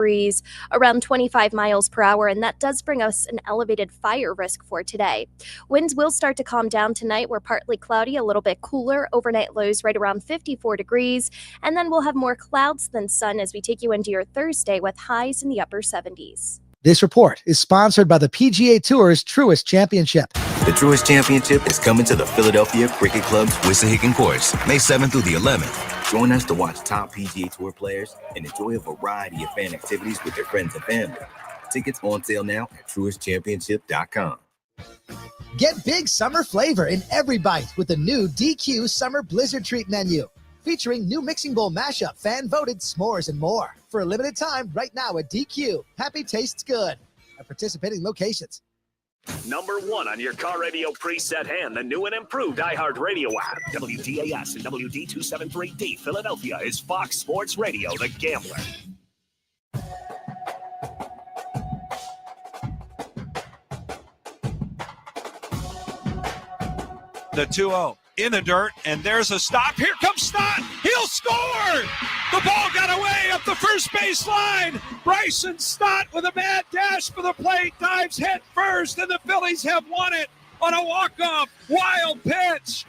breeze around 25 miles per hour, and that does bring us an elevated fire risk for today. Winds will start to calm down tonight. We're partly cloudy, a little bit cooler, overnight lows right around 54 degrees, and then we'll have more clouds than sun as we take you into your Thursday with highs in the upper 70s. This report is sponsored by the PGA Tour's Truist Championship. The Truist Championship is coming to the Philadelphia Cricket Club's Wissahickon course, May 7th through the 11th. Join us to watch top PGA Tour players and enjoy a variety of fan activities with your friends and family. Tickets on sale now at truistchampionship.com. Get big summer flavor in every bite with the new DQ Summer Blizzard Treat menu, featuring new mixing bowl mashup, fan-voted s'mores, and more. For a limited time, right now at DQ. Happy tastes good at participating locations. Number 1 on your car radio preset and the new and improved iHeartRadio app. WDAS and WD273D Philadelphia is Fox Sports Radio, The Gambler. The 2-0 in the dirt, and there's a stop. Here comes Stott. He'll score! The ball got away up the first base line. Bryson Stott with a mad dash for the plate, dives head first, and the Phillies have won it on a walk-off wild pitch.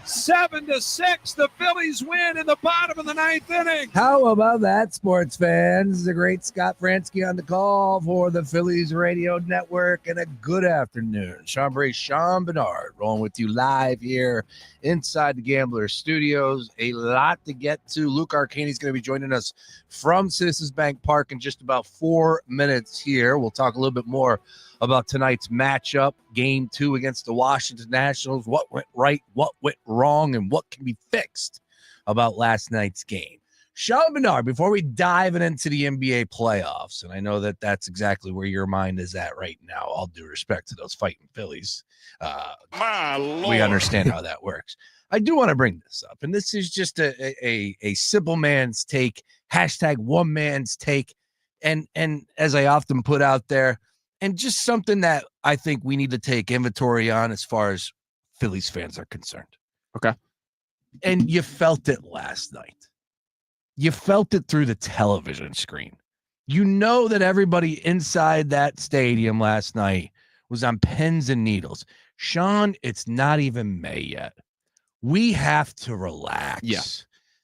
7-6, the Phillies win in the bottom of the 9th inning. How about that, sports fans? The great Scott Fransky on the call for the Phillies Radio Network, and a good afternoon. Sean Bray, Sean Barnard, rolling with you live here inside the Gambler Studios. A lot to get to. Luke Arcani is going to be joining us from Citizens Bank Park in just about 4 minutes here. We'll talk a little bit more about tonight's matchup, Game 2 against the Washington Nationals, what went right, what went wrong, and what can be fixed about last night's game. Sean Barnard, before we dive into the NBA playoffs, and I know that that's exactly where your mind is at right now, all due respect to those fighting Phillies. My Lord. We understand how that works. I do want to bring this up, and this is just a simple man's take, hashtag one man's take, and as I often put out there, and just something that I think we need to take inventory on as far as Phillies fans are concerned. Okay. And you felt it last night. You felt it through the television screen. You know that everybody inside that stadium last night was on pins and needles. Sean, it's not even May yet. We have to relax. Yeah.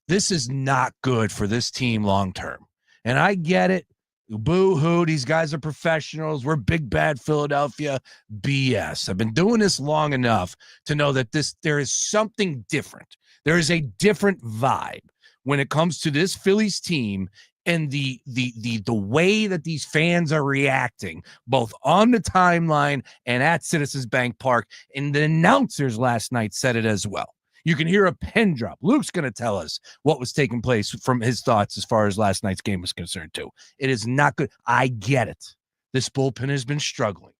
This is not good for this team long term. And I get it. Boo-hoo, these guys are professionals. We're big, bad Philadelphia. BS. I've been doing this long enough to know that there is something different. There is a different vibe when it comes to this Phillies team and the way that these fans are reacting, both on the timeline and at Citizens Bank Park. And the announcers last night said it as well. You can hear a pin drop. Luke's going to tell us what was taking place from his thoughts as far as last night's game was concerned, too. It is not good. I get it. This bullpen has been struggling.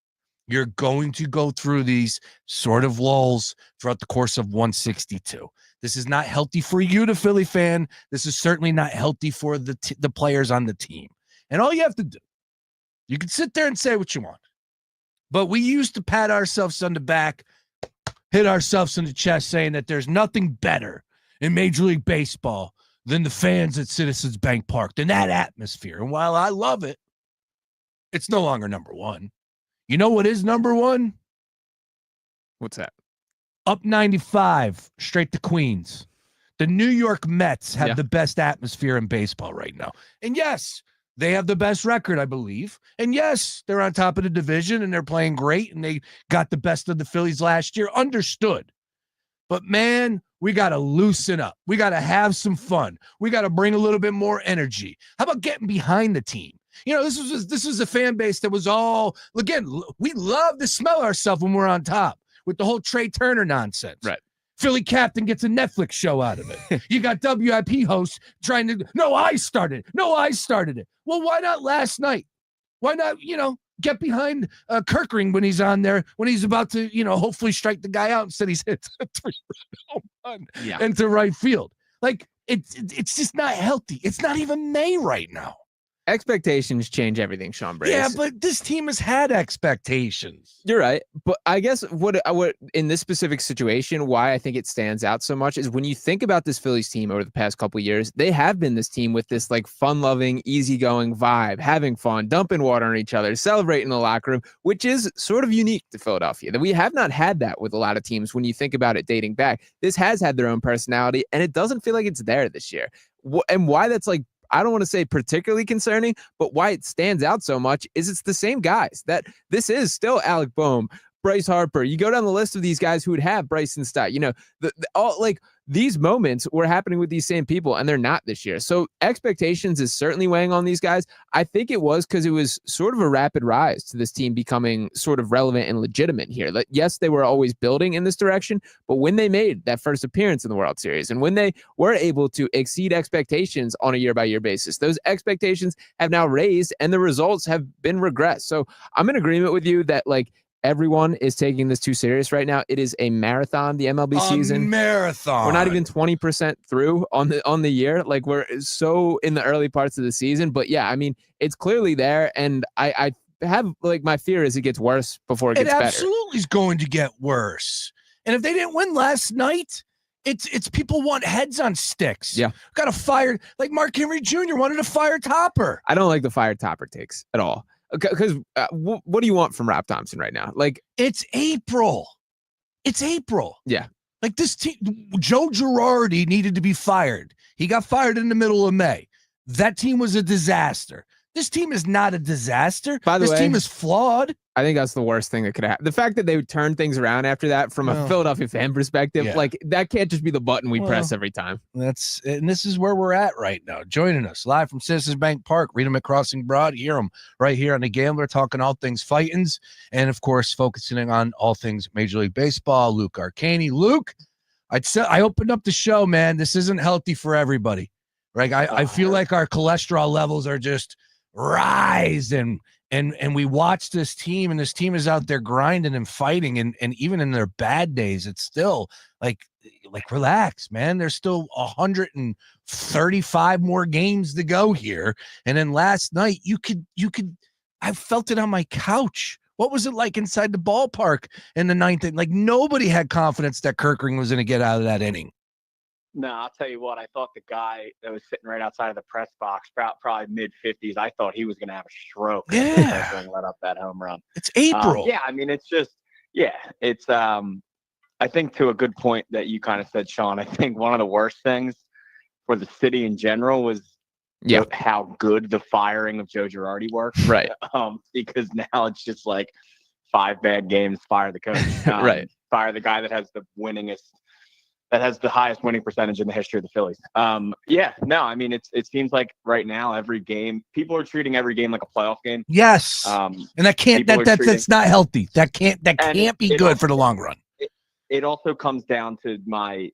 You're going to go through these sort of lulls throughout the course of 162. This is not healthy for you, the Philly fan. This is certainly not healthy for the players on the team. And all you have to do, you can sit there and say what you want. But we used to pat ourselves on the back, hit ourselves in the chest saying that there's nothing better in Major League Baseball than the fans at Citizens Bank Park, than that atmosphere. And while I love it, it's no longer number one. You know what is number one? What's that? Up 95, straight to Queens. The New York Mets have the best atmosphere in baseball right now. And yes, they have the best record, I believe. And yes, they're on top of the division and they're playing great and they got the best of the Phillies last year. Understood. But man, we got to loosen up. We got to have some fun. We got to bring a little bit more energy. How about getting behind the team? You know, this was a fan base that was all, again, we love to smell ourselves when we're on top with the whole Trey Turner nonsense. Right. Philly Captain gets a Netflix show out of it. You got WIP hosts trying to, no, I started it. Well, why not last night? Why not, get behind Kirkring when he's on there, when he's about to, hopefully strike the guy out instead he's hit a 3-run home run into right field. Like, it's just not healthy. It's not even May right now. expectations change everything, Sean Brace. Yeah, but this team has had expectations. You're right. But I guess what in this specific situation, why I think it stands out so much is when you think about this Phillies team over the past couple of years, they have been this team with this like fun-loving, easygoing vibe, having fun, dumping water on each other, celebrating in the locker room, which is sort of unique to Philadelphia. That we have not had that with a lot of teams when you think about it dating back. This has had their own personality, and it doesn't feel like it's there this year. And why that's like, I don't want to say particularly concerning, but why it stands out so much is it's the same guys. That this is still Alec Boehm, Bryce Harper. You go down the list of these guys who would have Bryson Stott. You know, all like these moments were happening with these same people, and they're not this year. So expectations is certainly weighing on these guys. I think it was because it was sort of a rapid rise to this team becoming sort of relevant and legitimate here. Like, yes, they were always building in this direction, but when they made that first appearance in the World Series and when they were able to exceed expectations on a year-by-year basis, those expectations have now raised and the results have been regressed. So I'm in agreement with you that like, everyone is taking this too serious right now. It is a marathon, the MLB season. Marathon. We're not even 20% through on the year. Like we're so in the early parts of the season. But yeah, I mean, it's clearly there. And I have like my fear is it gets worse before it gets better. It absolutely is going to get worse. And if they didn't win last night, it's people want heads on sticks. Yeah. Got to fire, like Mark Henry Jr. wanted to fire Topper. I don't like the fire Topper takes at all. Because what do you want from Rob Thompson right now? Like it's April. Yeah. Like this team, Joe Girardi needed to be fired. He got fired in the middle of May. That team was a disaster. This team is not a disaster. By the way, this team is flawed. I think that's the worst thing that could happen. The fact that they would turn things around after that from a Philadelphia fan perspective, like that can't just be the button we press every time. And this is where we're at right now. Joining us live from Citizens Bank Park, read them at Crossing Broad, hear them right here on The Gambler, talking all things fightings, and of course, focusing on all things Major League Baseball. Luke Arcani. Luke, I opened up the show, man. This isn't healthy for everybody. Right? I feel like our cholesterol levels are just rising. And we watch this team, and this team is out there grinding and fighting, and even in their bad days, it's still like relax, man. There's still 135 more games to go here. And then last night, I felt it on my couch. What was it like inside the ballpark in the ninth? Like nobody had confidence that Kerkering was going to get out of that inning. No, I'll tell you what. I thought the guy that was sitting right outside of the press box, probably mid-50s, I thought he was going to have a stroke. Yeah. And let up that home run. It's April. Yeah, I mean, it's just, it's, I think to a good point that you kind of said, Sean, I think one of the worst things for the city in general was how good the firing of Joe Girardi worked. Right. Because now it's just like 5 bad games, fire the coach. Right. Fire the guy that has the highest winning percentage in the history of the Phillies. I mean, it seems like right now every game, people are treating every game like a playoff game. Yes. And that's not healthy. That can't be good for the long run. It also comes down to my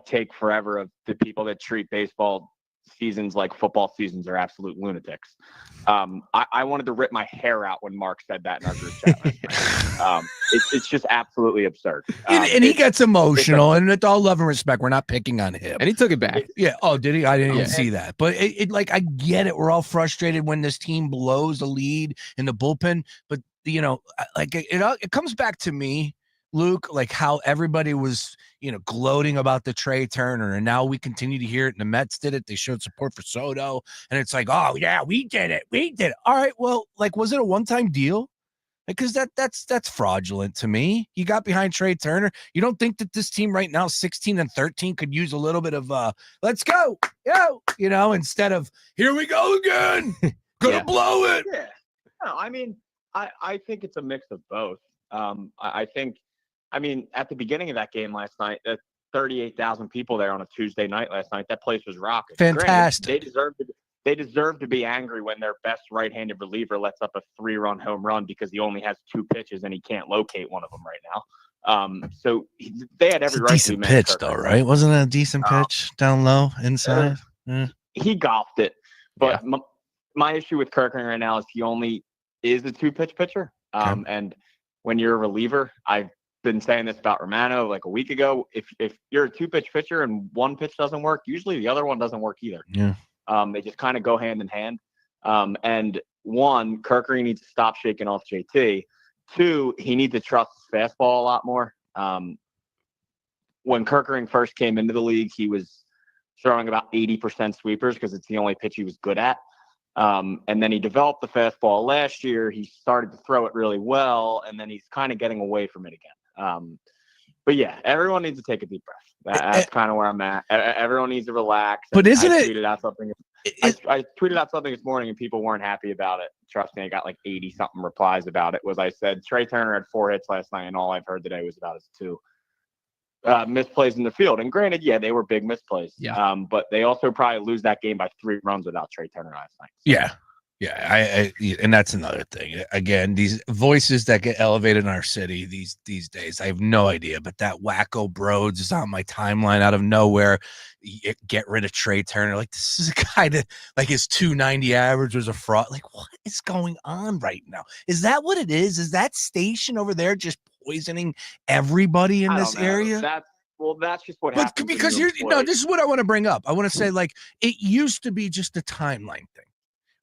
take forever of the people that treat baseball seasons like football seasons are absolute lunatics. I wanted to rip my hair out when Mark said that in our group chat last night. It's just absolutely absurd. And he gets emotional, and with all love and respect, we're not picking on him. And he took it back. Yeah. Oh, did he? I didn't even see that. But I get it. We're all frustrated when this team blows a lead in the bullpen. But it comes back to me, Luke, like how everybody was, gloating about the Trey Turner, and now we continue to hear it. And the Mets did it. They showed support for Soto, and it's like, oh yeah, we did it. All right, well, like, was it a one-time deal? Because that's fraudulent to me. You got behind Trey Turner. You don't think that this team right now, 16-13, could use a little bit of let's go, instead of here we go again, gonna blow it. Yeah. No, I mean, I think it's a mix of both. I mean, at the beginning of that game last night, 38,000 people there on a Tuesday night last night. That place was rocking. Fantastic. Granted, they deserve to be angry when their best right-handed reliever lets up a 3-run home run because he only has 2 pitches and he can't locate one of them right now. So they had every right to be mad. Decent pitch, though, right? Wasn't it a decent pitch down low inside? He golfed it. But my issue with Kerkering right now is he only is a 2-pitch pitcher. And when you're a reliever, I've been saying this about Romano like a week ago. If you're a 2-pitch pitcher and one pitch doesn't work, usually the other one doesn't work either. Yeah. They just kind of go hand in hand. And one, Kirkering needs to stop shaking off JT. Two, he needs to trust his fastball a lot more. When Kirkering first came into the league, he was throwing about 80% sweepers because it's the only pitch he was good at. And then he developed the fastball last year. He started to throw it really well, and then he's kind of getting away from it again. But yeah, everyone needs to take a deep breath. That's kind of where I'm at. Everyone needs to relax. But isn't I it? tweeted out something. I tweeted out something this morning, and people weren't happy about it. Trust me, I got like 80-something replies about it. I said Trey Turner had 4 hits last night, and all I've heard today was about his 2 misplays in the field. And granted, yeah, they were big misplays. Yeah. But they also probably lose that game by 3 runs without Trey Turner last night. So. Yeah. Yeah, and that's another thing. Again, these voices that get elevated in our city these days, I have no idea. But that wacko Broads is on my timeline out of nowhere. Get rid of Trey Turner. Like, this is a guy that, like, his 290 average was a fraud. Like, what is going on right now? Is that what it is? Is that station over there just poisoning everybody in this area? That's just what happens. Because this is what I want to bring up. I want to say, like, it used to be just a timeline thing.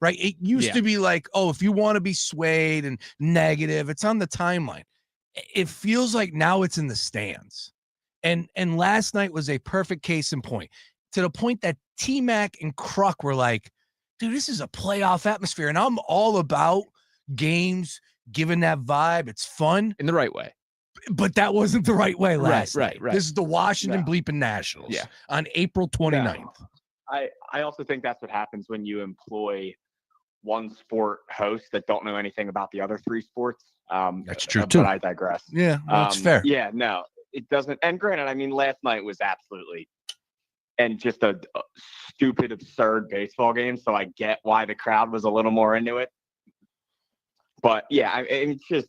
Right. It used to be like, oh, if you want to be swayed and negative, it's on the timeline. It feels like now it's in the stands. And last night was a perfect case in point, to the point that T-Mac and Kruk were like, dude, this is a playoff atmosphere. And I'm all about games, giving that vibe. It's fun. In the right way. But that wasn't the right way last night. Right. This is the Washington bleeping Nationals on April 29th. I also think that's what happens when you employ one sport hosts that don't know anything about the other 3 sports. That's true too. But I digress. Yeah, that's fair. Yeah, no, it doesn't. And granted, I mean, last night was absolutely and just a stupid, absurd baseball game. So I get why the crowd was a little more into it. But yeah, it's just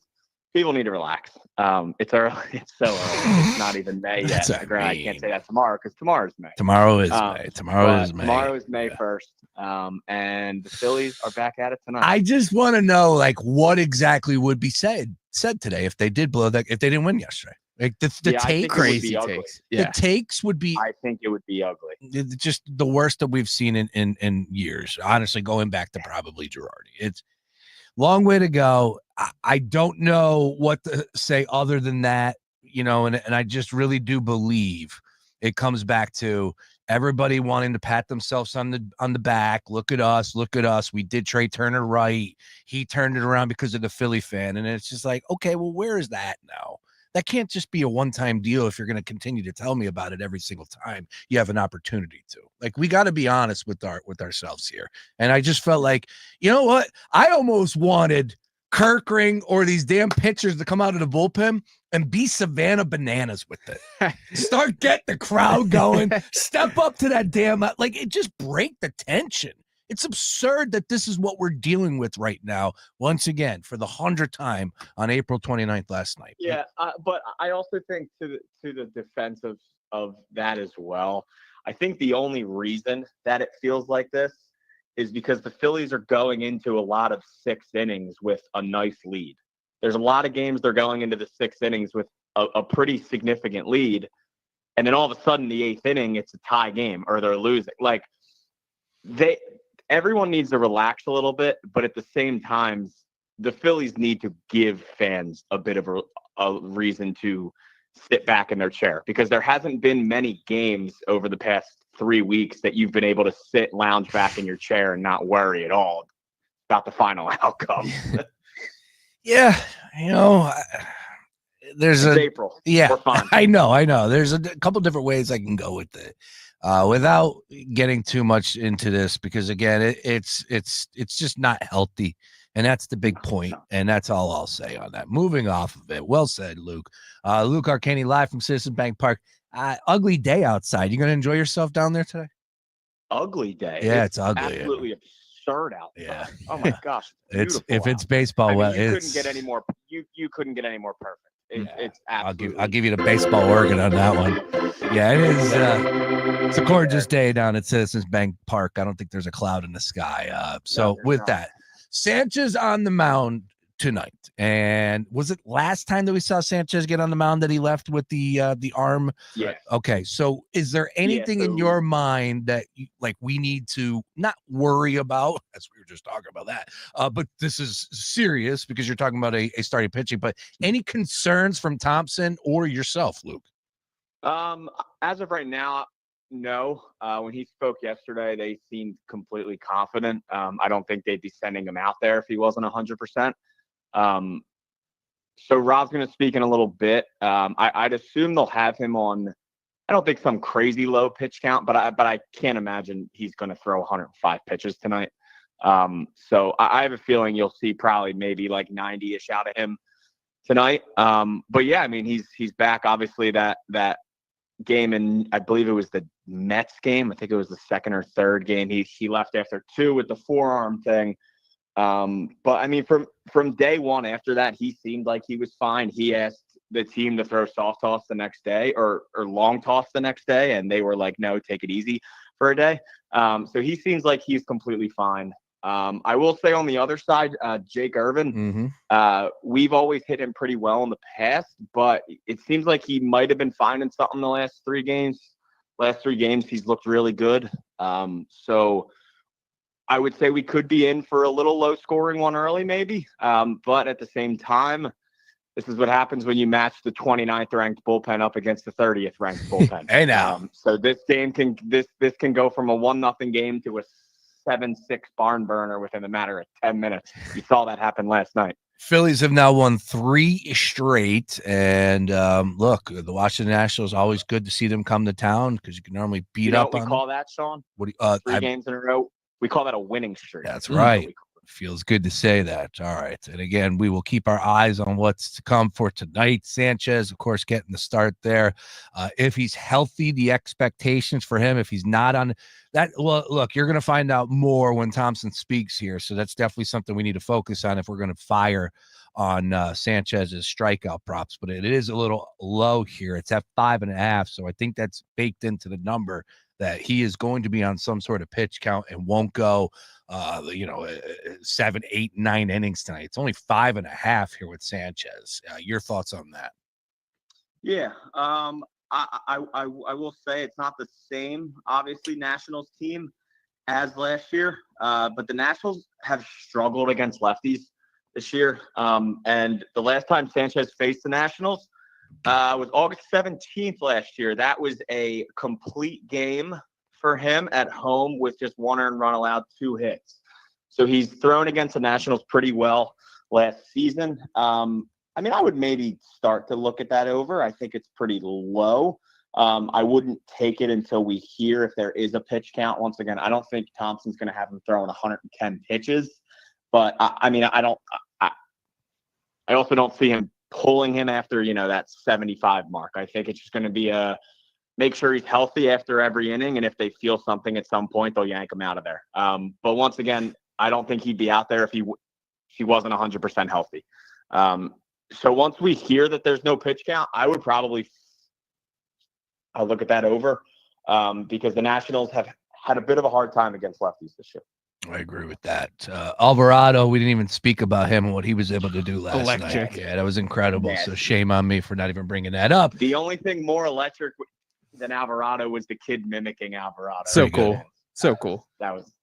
people need to relax. It's early. It's so early. It's not even May yet. Granted, I can't say that tomorrow because tomorrow's May. Tomorrow is May. Tomorrow is May 1st. And the Phillies are back at it tonight. I just want to know, like, what exactly would be said today if they did blow that, if they didn't win yesterday. Like the take, crazy takes. Yeah. The takes would be. I think it would be ugly. Just the worst that we've seen in years. Honestly, going back to probably Girardi. It's long way to go. I don't know what to say other than that, and I just really do believe it comes back to everybody wanting to pat themselves on the back. Look at us. We did Trey Turner right. He turned it around because of the Philly fan. And it's just like, okay, well, where is that now? That can't just be a one-time deal if you're going to continue to tell me about it every single time you have an opportunity to. Like, we got to be honest with ourselves here. And I just felt like, you know what? I almost wanted Kirkering or these damn pitchers to come out of the bullpen and be Savannah Bananas with it. Start get the crowd going. Step up to that damn, like, it just break the tension. It's absurd that this is what we're dealing with right now. Once again, for the 100th time on April 29th last night. Yeah, but I also think to the defense of that as well. I think the only reason that it feels like this is because the Phillies are going into a lot of 6th innings with a nice lead. There's a lot of games they're going into the 6th innings with a pretty significant lead. And then all of a sudden, the 8th inning, it's a tie game or they're losing. Like, everyone needs to relax a little bit, but at the same time, the Phillies need to give fans a bit of a reason to sit back in their chair, because there hasn't been many games over the past 3 weeks that you've been able to sit, lounge back in your chair and not worry at all about the final outcome. Yeah, there's April. Yeah, I know. There's a couple different ways I can go with it, without getting too much into this, because again, it's just not healthy, and that's the big point, and that's all I'll say on that. Moving off of it, well said, Luke. Luke Arcani live from Citizen Bank Park. Ugly day outside. You gonna enjoy yourself down there today? Ugly day. Yeah, it's ugly. Absolutely absurd outside. Yeah. Oh my gosh. It's baseball. Couldn't get any more. You couldn't get any more perfect. It's absolutely. I'll give you the baseball organ on that one. Yeah, it is. It's a gorgeous day down at Citizens Bank Park. I don't think there's a cloud in the sky. So with that, Sanchez on the mound tonight. And was it last time that we saw Sanchez get on the mound that he left with the arm? Yeah. Okay. So is there anything in your mind that we need to not worry about? As we were just talking about that. But this is serious because you're talking about a starting pitching. But any concerns from Thompson or yourself, Luke? As of right now, no. When he spoke yesterday, they seemed completely confident. I don't think they'd be sending him out there if he wasn't 100%. So Rob's going to speak in a little bit. I'd assume they'll have him on, I don't think some crazy low pitch count, but I can't imagine he's going to throw 105 pitches tonight. So I have a feeling you'll see probably maybe like 90-ish out of him tonight. But yeah, I mean, he's back. Obviously that game, and I believe it was the Mets game. I think it was the second or third game. He left after 2 with the forearm thing. But I mean, from day one after that, he seemed like he was fine. He asked the team to throw soft toss the next day or long toss the next day, and they were like, no, take it easy for a day. So he seems like he's completely fine. I will say on the other side, Jake Irvin, we've always hit him pretty well in the past, but it seems like he might have been finding something the last 3 games. Last 3 games, he's looked really good. So I would say we could be in for a little low scoring one early, maybe. But at the same time, this is what happens when you match the 29th ranked bullpen up against the 30th ranked bullpen. Hey now. So this game can go from a 1-0 game to a 7-6 barn burner within a matter of 10 minutes. You saw that happen last night. Phillies have now won 3 straight. And look, the Washington Nationals, always good to see them come to town because you can normally beat up on them. What we call that, Sean? 3 games in a row. We call that a winning streak. That's right. Feels good to say that. All right. And again, we will keep our eyes on what's to come for tonight. Sanchez, of course, getting the start there. If he's healthy, the expectations for him, if he's not on that, well, look, you're going to find out more when Thompson speaks here. So that's definitely something we need to focus on if we're going to fire on Sanchez's strikeout props. But it is a little low here. It's at 5.5. So I think that's baked into the number that he is going to be on some sort of pitch count and won't go 7, 8, 9 innings tonight. It's only 5.5 here with Sanchez. Your thoughts on that? Yeah. I will say it's not the same, obviously, Nationals team as last year, but the Nationals have struggled against lefties this year. And the last time Sanchez faced the Nationals was August 17th last year. That was a complete game for him at home with just 1 earned run allowed, 2 hits. So he's thrown against the Nationals pretty well last season. I mean, I would maybe start to look at that over. I think it's pretty low. I wouldn't take it until we hear if there is a pitch count. Once again, I don't think Thompson's going to have him throwing 110 pitches. But, I also don't see him pulling him after, that 75 mark. I think it's just going to be make sure he's healthy after every inning. And if they feel something at some point, they'll yank him out of there. But once again, I don't think he'd be out there if he wasn't 100% healthy. So once we hear that there's no pitch count, I would probably I'll look at that over because the Nationals have had a bit of a hard time against lefties this year. I agree with that. Alvarado, we didn't even speak about him and what he was able to do last night. Yeah, that was incredible. So shame on me for not even bringing that up. The only thing more electric than Alvarado was the kid mimicking Alvarado. So cool. So cool. That was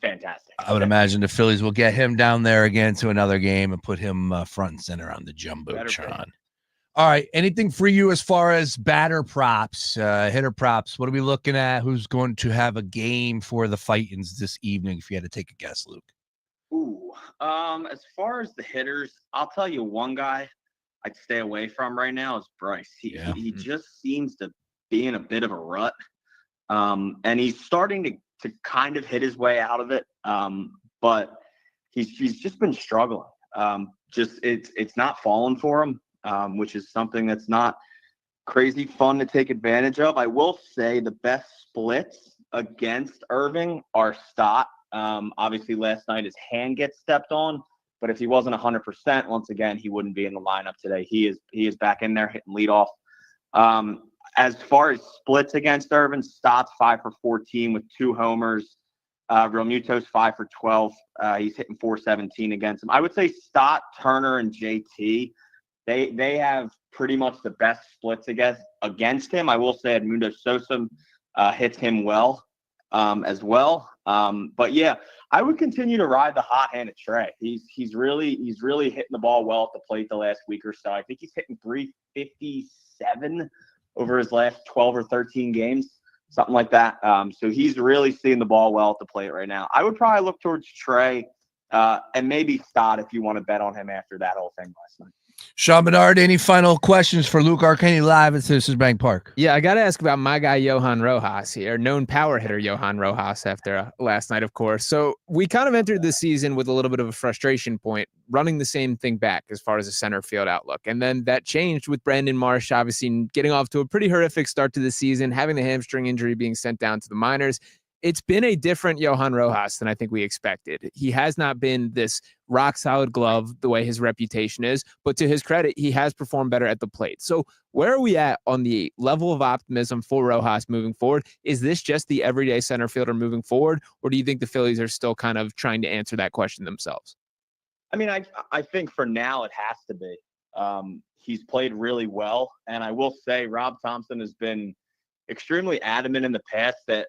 fantastic. I would imagine the Phillies will get him down there again to another game and put him front and center on the Jumbotron. All right. Anything for you as far as batter props, hitter props? What are we looking at? Who's going to have a game for the Fightins this evening, if you had to take a guess, Luke? Ooh. As far as the hitters, I'll tell you one guy I'd stay away from right now is Bryce. He just seems to be in a bit of a rut. And he's starting to kind of hit his way out of it. But he's just been struggling. It's not falling for him. Which is something that's not crazy fun to take advantage of. I will say the best splits against Irving are Stott. Obviously, last night his hand gets stepped on, but if he wasn't 100%, once again, he wouldn't be in the lineup today. He is back in there hitting leadoff. As far as splits against Irving, Stott's 5 for 14 with 2 homers. Realmuto's 5 for 12. He's hitting 417 against him. I would say Stott, Turner, and JT, they have pretty much the best splits against him. I will say Edmundo Sosa hits him well as well. But yeah, I would continue to ride the hot hand of Trey. He's really hitting the ball well at the plate the last week or so. I think he's hitting 357 over his last 12 or 13 games, something like that. So he's really seeing the ball well at the plate right now. I would probably look towards Trey and maybe Stott if you want to bet on him after that whole thing last night. Sean Barnard, any final questions for Luke Arcani live at Citizens Bank Park? Yeah, I got to ask about my guy, Johan Rojas here, known power hitter Johan Rojas after last night, of course. So we kind of entered this season with a little bit of a frustration point, running the same thing back as far as a center field outlook. And then that changed with Brandon Marsh, obviously getting off to a pretty horrific start to the season, having the hamstring injury, being sent down to the minors. It's been a different Johan Rojas than I think we expected. He has not been this rock-solid glove the way his reputation is, but to his credit, he has performed better at the plate. So where are we at on the level of optimism for Rojas moving forward? Is this just the everyday center fielder moving forward, or do you think the Phillies are still kind of trying to answer that question themselves? I mean, I think for now it has to be. He's played really well, and I will say Rob Thompson has been extremely adamant in the past that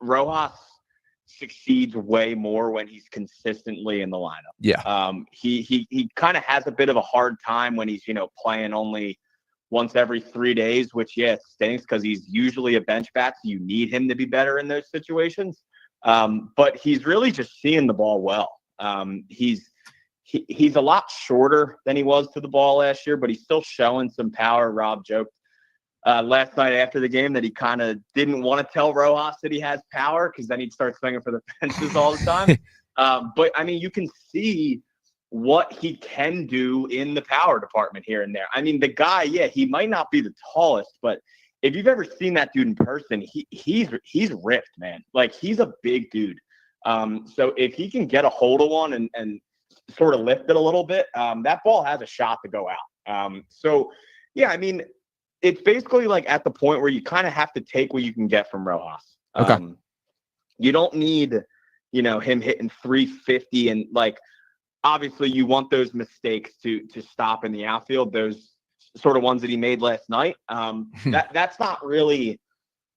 Rojas succeeds way more when he's consistently in the lineup. Yeah. He kind of has a bit of a hard time when he's, playing only once every 3 days, which, stinks because he's usually a bench bat. So you need him to be better in those situations. But he's really just seeing the ball well. He's a lot shorter than he was to the ball last year, but he's still showing some power. Rob joked last night after the game that he kind of didn't want to tell Rojas that he has power because then he'd start swinging for the fences all the time. But, I mean, you can see what he can do in the power department here and there. I mean, the guy, he might not be the tallest, but if you've ever seen that dude in person, he's ripped, man. Like, he's a big dude. So if he can get a hold of one and sort of lift it a little bit, that ball has a shot to go out. I mean, it's basically like at the point where you kind of have to take what you can get from Rojas. Okay. You don't need, him hitting 350 and obviously you want those mistakes to stop in the outfield, those sort of ones that he made last night. That's not really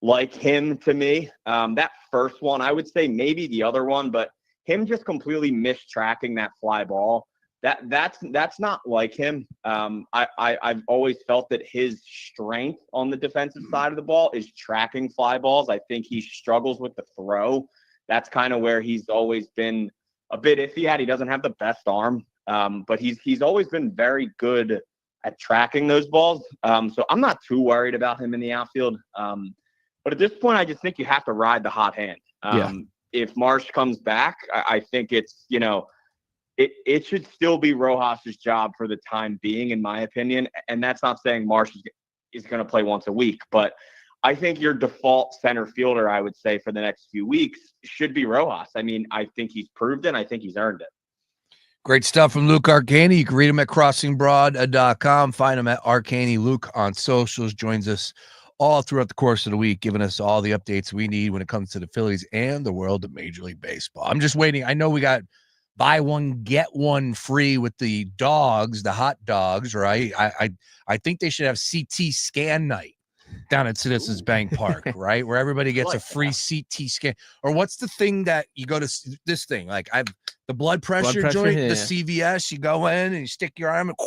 like him to me. That first one, I would say maybe the other one, but him just completely mistracking that fly ball. That's not like him. I've always felt that his strength on the defensive side of the ball is tracking fly balls. I think he struggles with the throw. That's kind of where he's always been a bit iffy. He doesn't have the best arm, but he's always been very good at tracking those balls. So I'm not too worried about him in the outfield. But at this point, I just think you have to ride the hot hand. If Marsh comes back, I think it's, it should still be Rojas's job for the time being, in my opinion. And that's not saying Marsh is going to play once a week, but I think your default center fielder, I would say, for the next few weeks should be Rojas. I mean, I think he's proved it. I think he's earned it. Great stuff from Luke Arcani. You can read him at crossingbroad.com. Find him at Arcani Luke on socials. Joins us all throughout the course of the week, giving us all the updates we need when it comes to the Phillies and the world of Major League Baseball. I'm just waiting. I know we got buy one, get one free with the dogs, the hot dogs, right? I think they should have CT scan night down at Citizens Bank Park, right? Where everybody gets a free CT scan. Or what's the thing that you go to this thing? Like the blood pressure joint, the CVS, you go in and you stick your arm and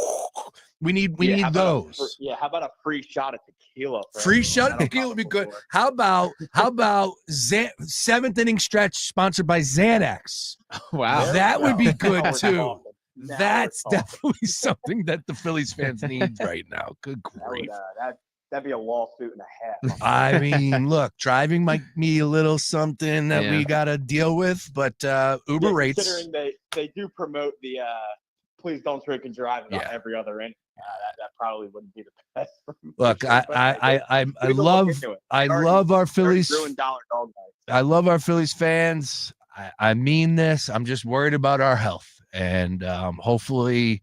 we need those. How about a free shot of tequila? Free shot of tequila would be good. How about seventh inning stretch sponsored by Xanax? Wow. That would be good too. That's definitely something that the Phillies fans need right now. Good grief. That'd be a lawsuit and a half. I mean, look, driving might be a little something that we got to deal with, but Uber rates. Considering they do promote the please don't drink and drive about every other inning. That probably wouldn't be the best. Look, I love our Phillies. I love our Phillies fans. I mean this. I'm just worried about our health, and hopefully,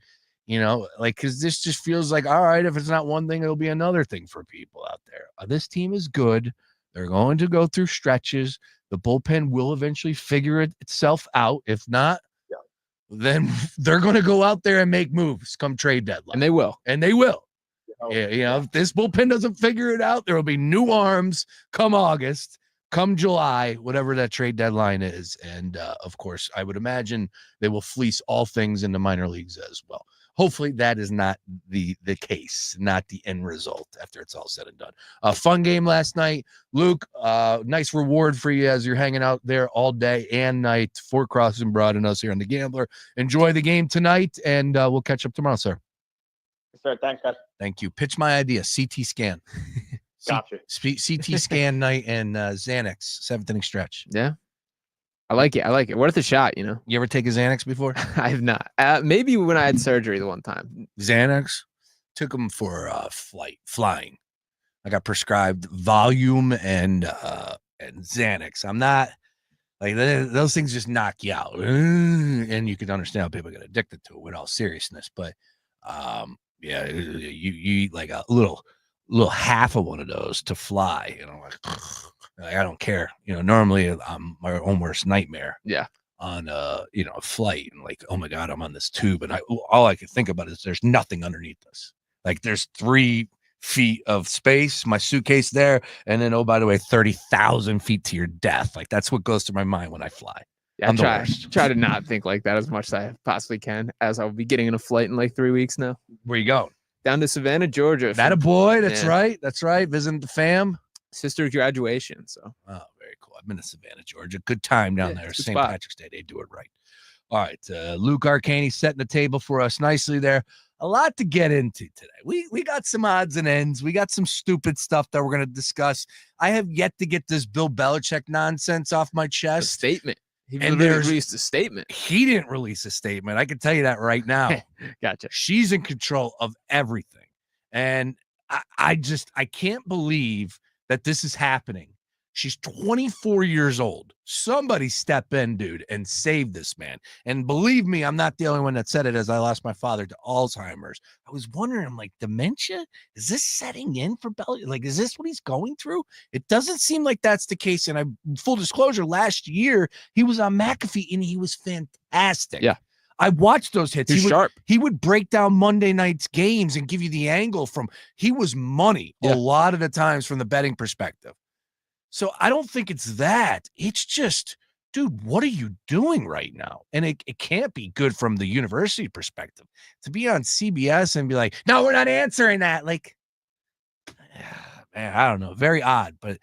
because this just feels like, all right, if it's not one thing, it'll be another thing for people out there. This team is good. They're going to go through stretches. The bullpen will eventually figure itself out. If not, then they're going to go out there and make moves come trade deadline. And they will. Yeah, if this bullpen doesn't figure it out, there will be new arms come August, come July, whatever that trade deadline is. And of course, I would imagine they will fleece all things in the minor leagues as well. Hopefully that is not the case, not the end result after it's all said and done. A fun game last night. Luke, nice reward for you as you're hanging out there all day and night. Fort Crossing Broad and us here on The Gambler. Enjoy the game tonight, and we'll catch up tomorrow, sir. Yes, sir. Thanks, guys. Thank you. Pitch my idea, CT scan. Gotcha. CT scan night and Xanax, 7th inning stretch. Yeah. I like it. Worth a shot, you know. You ever take a Xanax before? I have not. Maybe when I had surgery the one time. Xanax? Took them for flying. I got prescribed volume and Xanax. I'm not like those things just knock you out, and you can understand how people get addicted to it with all seriousness. But yeah, you eat like a little half of one of those to fly, you know, like I don't care. You know, normally I'm my own worst nightmare. Yeah. On a flight, and like, oh my God, I'm on this tube, and all I can think about is there's nothing underneath this. Like there's 3 feet of space, my suitcase there, and then, oh, by the way, 30,000 feet to your death. Like that's what goes through my mind when I fly. Yeah, I try to not think like that as much as I possibly can, as I'll be getting in a flight in like 3 weeks now. Where you going? Down to Savannah, Georgia. That a boy. That's right. Visiting the fam. Sister's graduation. So. Oh, very cool. I've been to Savannah, Georgia. Good time down there. St. Patrick's Day. They do it right. All right. Luke Arcani setting the table for us nicely there. A lot to get into today. We got some odds and ends. We got some stupid stuff that we're going to discuss. I have yet to get this Bill Belichick nonsense off my chest. A statement. He released a statement. He didn't release a statement. I can tell you that right now. Gotcha. She's in control of everything. And I can't believe that this is happening. She's 24 years old. Somebody step in, dude, and save this man. And believe me, I'm not the only one that said it, as I lost my father to Alzheimer's. I was wondering, I'm like, dementia? Is this setting in for Belly? Like, is this what he's going through? It doesn't seem like that's the case. And full disclosure, last year, he was on McAfee, and he was fantastic. Yeah. I watched those hits. He's sharp. He would break down Monday night's games and give you the angle from, he was money a lot of the times from the betting perspective. So I don't think it's that. It's just, dude, what are you doing right now? And it can't be good from the university perspective to be on CBS and be like, no, we're not answering that. Like, man, I don't know. Very odd. But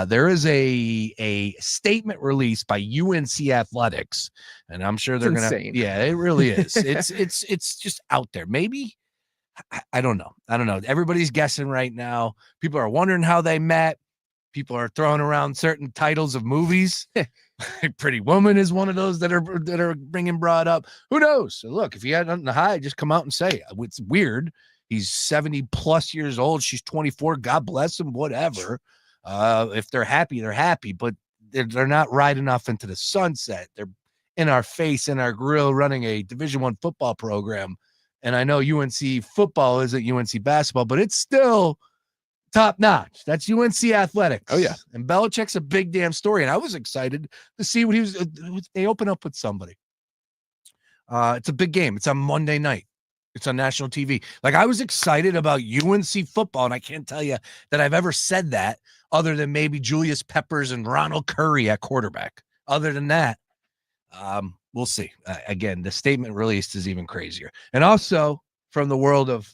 there is a statement released by UNC Athletics, and I'm sure they're going to. Yeah, it really is. It's just out there. Maybe. I don't know. Everybody's guessing right now. People are wondering how they met. People are throwing around certain titles of movies. Pretty Woman is one of those that are being brought up. Who knows? So look, if you had nothing to hide, just come out and say it. It's weird. He's 70 plus years old. She's 24. God bless him. Whatever. If they're happy, they're happy. But they're not riding off into the sunset. They're in our face, in our grill, running a Division I football program. And I know UNC football isn't UNC basketball, but it's still top notch. That's UNC Athletics. Oh, yeah. And Belichick's a big damn story. And I was excited to see what he was. They open up with somebody. It's a big game. It's on Monday night. It's on national TV. Like, I was excited about UNC football. And I can't tell you that I've ever said that other than maybe Julius Peppers and Ronald Curry at quarterback. Other than that, we'll see. Again, the statement released is even crazier. And also from the world of,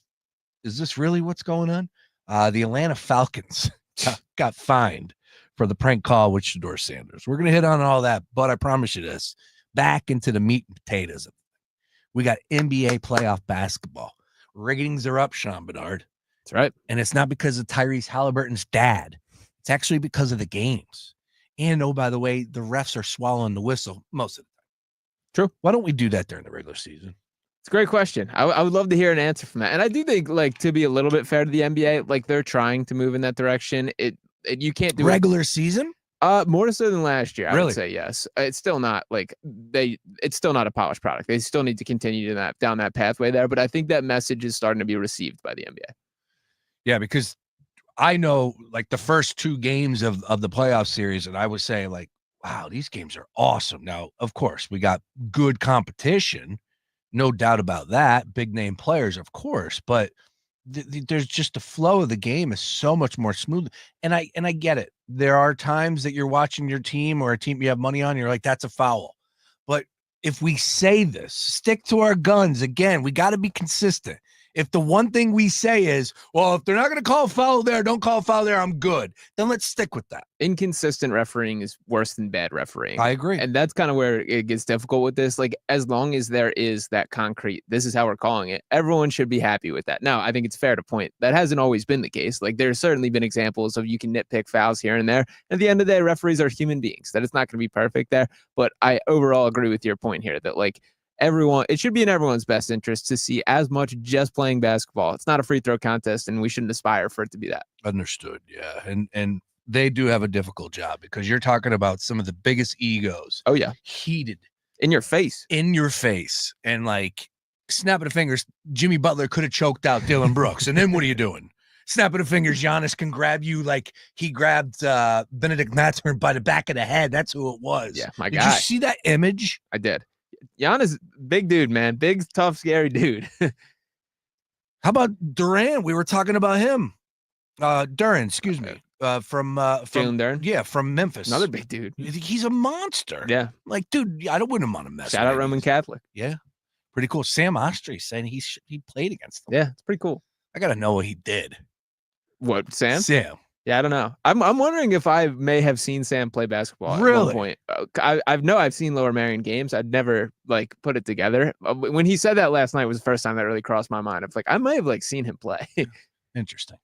is this really what's going on? The Atlanta Falcons got fined for the prank call with Shedeur Sanders. We're going to hit on all that, but I promise you this. Back into the meat and potatoes. We got NBA playoff basketball. Ratings are up, Sean Barnard. That's right. And it's not because of Tyrese Halliburton's dad. It's actually because of the games. And, oh, by the way, the refs are swallowing the whistle most of the time. True. Why don't we do that during the regular season? It's a great question. I would love to hear an answer from that. And I do think, like, to be a little bit fair to the NBA, like, they're trying to move in that direction. You can't do regular season? More so than last year. I really? Would say yes. It's still not like it's still not a polished product. They still need to continue down that pathway there. But I think that message is starting to be received by the NBA. Yeah, because I know, like, the first 2 games of the playoff series, and I was saying, like, wow, these games are awesome. Now, of course, we got good competition, no doubt about that. Big name players, of course, but there's just the flow of the game is so much more smooth. And I get it. There are times that you're watching your team or a team you have money on, you're like, that's a foul. But if we say this, stick to our guns again, we got to be consistent. If the one thing we say is, well, if they're not going to call a foul there, don't call a foul there, I'm good, then let's stick with that. Inconsistent refereeing is worse than bad refereeing. I agree. And that's kind of where it gets difficult with this. Like, as long as there is that concrete, this is how we're calling it, everyone should be happy with that. Now, I think it's fair to point that hasn't always been the case. Like, there's certainly been examples of you can nitpick fouls here and there. At the end of the day, referees are human beings. That it's not going to be perfect there. But I overall agree with your point here that, like, it should be in everyone's best interest to see as much just playing basketball. It's not a free throw contest, and we shouldn't aspire for it to be that. Understood. Yeah. And they do have a difficult job because you're talking about some of the biggest egos. Oh, yeah. Heated. In your face. And like snapping of fingers, Jimmy Butler could have choked out Dylan Brooks. And then what are you doing? Snapping of fingers, Giannis can grab you like he grabbed Benedict Mathurin by the back of the head. That's who it was. Yeah, my guy. guy. Did you see that image? I did. Giannis, big dude, man. Big, tough, scary dude. How about Durant? We were talking about him. Duran, excuse me. From Jalen Duran? Yeah, from Memphis. Another big dude. He's a monster. Yeah. Like, dude, I wouldn't want to mess Shout with out him. Roman Catholic. Yeah. Pretty cool. Sam Ostry saying he played against him. Yeah, it's pretty cool. I got to know what he did. What, Sam? Sam. Yeah, I don't know. I'm wondering if I may have seen Sam play basketball at one point. I've seen Lower Merion games. I'd never like put it together. When he said that last night was the first time that really crossed my mind. I was like, I might have like seen him play. Interesting.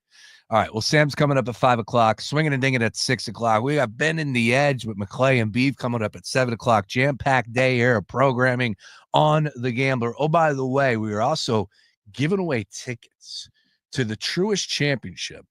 All right. Well, Sam's coming up at 5:00. Swinging and Dinging at 6:00. We got Ben in the Edge with McClay and Beef coming up at 7:00. Jam-packed day here of programming on The Gambler. Oh, by the way, we are also giving away tickets to the Truist Championship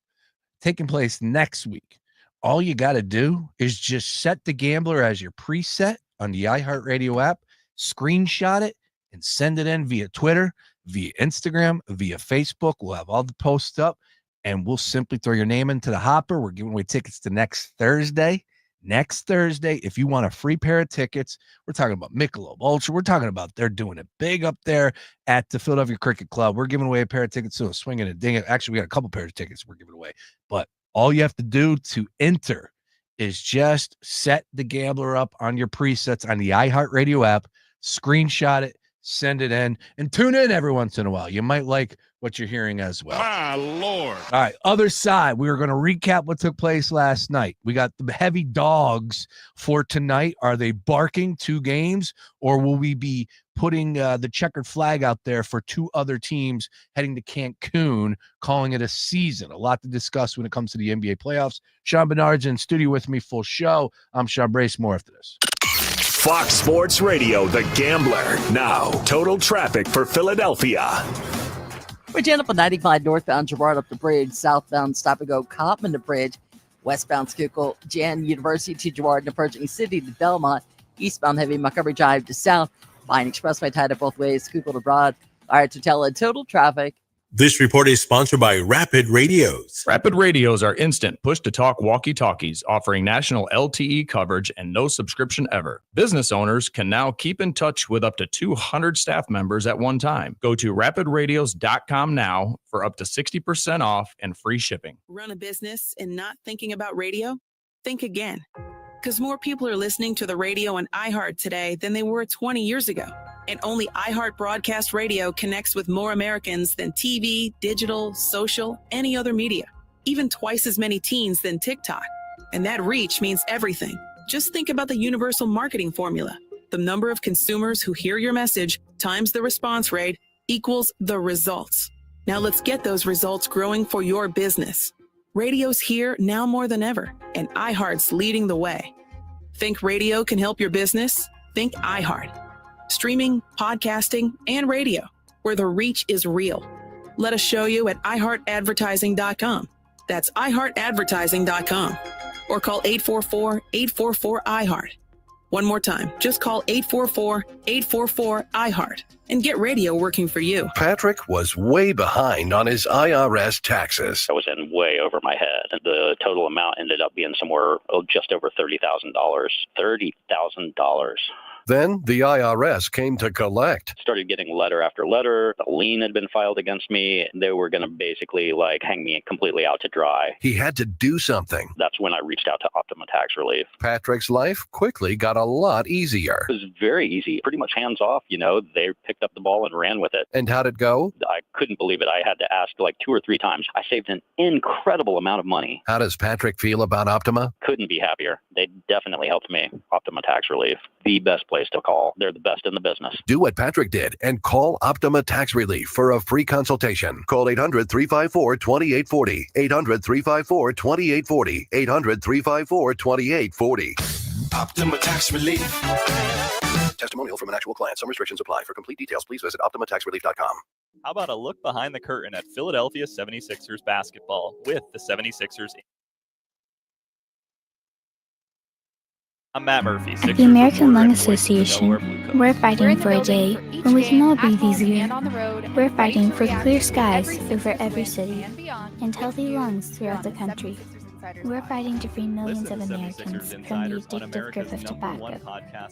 taking place next week. All you got to do is just set The Gambler as your preset on the iHeartRadio app, screenshot it, and send it in via Twitter, via Instagram, via Facebook. We'll have all the posts up, and we'll simply throw your name into the hopper. We're giving away tickets to next Thursday. Next Thursday, if you want a free pair of tickets, we're talking about Michelob Ultra. We're talking about they're doing it big up there at the Philadelphia Cricket Club. We're giving away a pair of tickets to a Swing and a Ding. Actually, we got a couple pairs of tickets we're giving away. But all you have to do to enter is just set The Gambler up on your presets on the iHeartRadio app, screenshot it, send it in, and tune in every once in a while. You might like what you're hearing as well. Ah, Lord. All right, other side, we were going to recap what took place last night. We got the heavy dogs for tonight. Are they barking 2 games, or will we be putting the checkered flag out there for 2 other teams heading to Cancun, calling it a season? A lot to discuss when it comes to the NBA playoffs. Sean Barnard's in studio with me, full show. I'm Sean Brace. More after this. Fox Sports Radio, The Gambler. Now, total traffic for Philadelphia. We're down up on 95 northbound Girard up the bridge, southbound Stop and Go Cottman to Bridge, westbound Schuylkill Jan University to Girard and approaching City to Belmont, eastbound heavy Montgomery Drive to south, Pine Expressway tied up both ways, Schuylkill to Broad. All right, to tell a total traffic. This report is sponsored by Rapid Radios. Rapid Radios are instant push-to-talk walkie-talkies offering national LTE coverage and no subscription ever. Business owners can now keep in touch with up to 200 staff members at one time. Go to rapidradios.com now for up to 60% off and free shipping. Run a business and not thinking about radio? Think again. Because more people are listening to the radio and iHeart today than they were 20 years ago. And only iHeart Broadcast Radio connects with more Americans than TV, digital, social, any other media. Even twice as many teens than TikTok. And that reach means everything. Just think about the universal marketing formula. The number of consumers who hear your message times the response rate equals the results. Now let's get those results growing for your business. Radio's here now more than ever, and iHeart's leading the way. Think radio can help your business? Think iHeart. Streaming, podcasting, and radio, where the reach is real. Let us show you at iHeartAdvertising.com. That's iHeartAdvertising.com. Or call 844-844-iHeart. One more time, just call 844-844-IHEART and get radio working for you. Patrick was way behind on his IRS taxes. I was in way over my head. The total amount ended up being somewhere just over $30,000. $30,000. Then the IRS came to collect. Started getting letter after letter. A lien had been filed against me. They were going to basically hang me completely out to dry. He had to do something. That's when I reached out to Optima Tax Relief. Patrick's life quickly got a lot easier. It was very easy, pretty much hands off. They picked up the ball and ran with it. And how'd it go? I couldn't believe it. I had to ask 2 or 3 times. I saved an incredible amount of money. How does Patrick feel about Optima? Couldn't be happier. They definitely helped me. Optima Tax Relief, the best place to call. They're the best in the business. Do what Patrick did and call Optima Tax Relief for a free consultation. Call 800-354-2840. 800-354-2840. 800-354-2840. Optima Tax Relief. Testimonial from an actual client. Some restrictions apply. For complete details, please visit OptimaTaxRelief.com. How about a look behind the curtain at Philadelphia 76ers basketball with the 76ers? I'm Matt Murphy. At the American Lung Association, we're fighting for a day when we can all breathe easier. We're fighting for clear skies over every city and healthy lungs throughout the country. We're fighting to free millions of Americans from the addictive grip of tobacco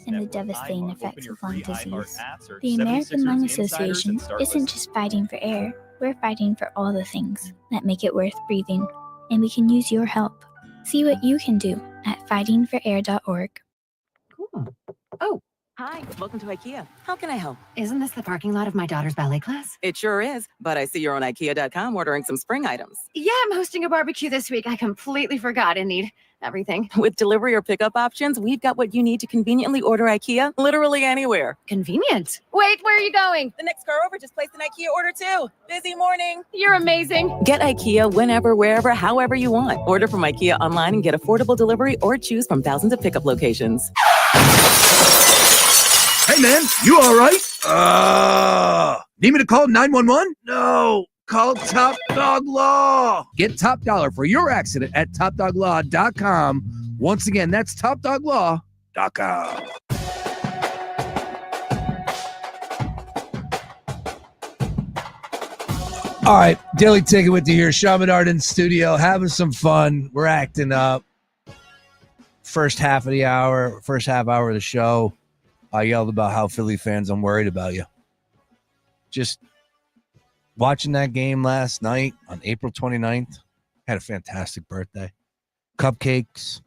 and the devastating effects of lung disease. The American Lung Association isn't just fighting for air, we're fighting for all the things that make it worth breathing, and we can use your help. See what you can do at fightingforair.org. Cool. Oh, hi. Welcome to IKEA. How can I help? Isn't this the parking lot of my daughter's ballet class? It sure is, but I see you're on IKEA.com ordering some spring items. Yeah, I'm hosting a barbecue this week. I completely forgot I need everything. With delivery or pickup options, we've got what you need to conveniently order IKEA literally anywhere. Convenient. Wait, where are you going? The next car over just placed an IKEA order too. Busy morning. You're amazing. Get IKEA whenever, wherever, however you want. Order from IKEA online and get affordable delivery or choose from thousands of pickup locations. Hey, man, you all right? Need me to call 911? No. Call Top Dog Law. Get top dollar for your accident at topdoglaw.com. Once again, that's topdoglaw.com. All right, Daily Ticket with you here. Sean Menard in studio, having some fun. We're acting up. First half hour of the show, I yelled about how Philly fans, I'm worried about you. Just watching that game last night on April 29th, had a fantastic birthday. Cupcakes.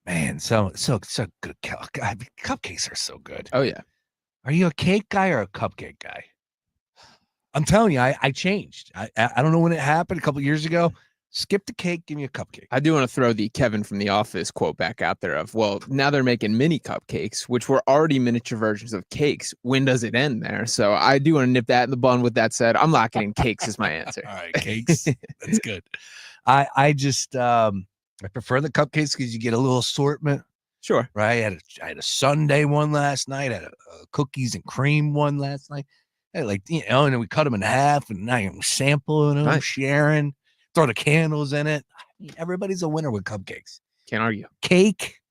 Man, so good. Cupcakes are so good. Oh, yeah. Are you a cake guy or a cupcake guy? I'm telling you, I changed. I don't know when it happened, a couple years ago. Skip the cake, give me a cupcake. I do want to throw the Kevin from The Office quote back out there of, well, now they're making mini cupcakes, which were already miniature versions of cakes. When does it end there? So I do want to nip that in the bun. With that said, I'm locking in cakes as my answer. All right, cakes. That's good. I just I prefer the cupcakes because you get a little assortment. Sure. Right. I had a sundae one last night. I had a cookies and cream one last night. And and then we cut them in half, and now I'm sampling them, sharing. Throw the candles in it. I mean, everybody's a winner with cupcakes. Can't argue. Cake.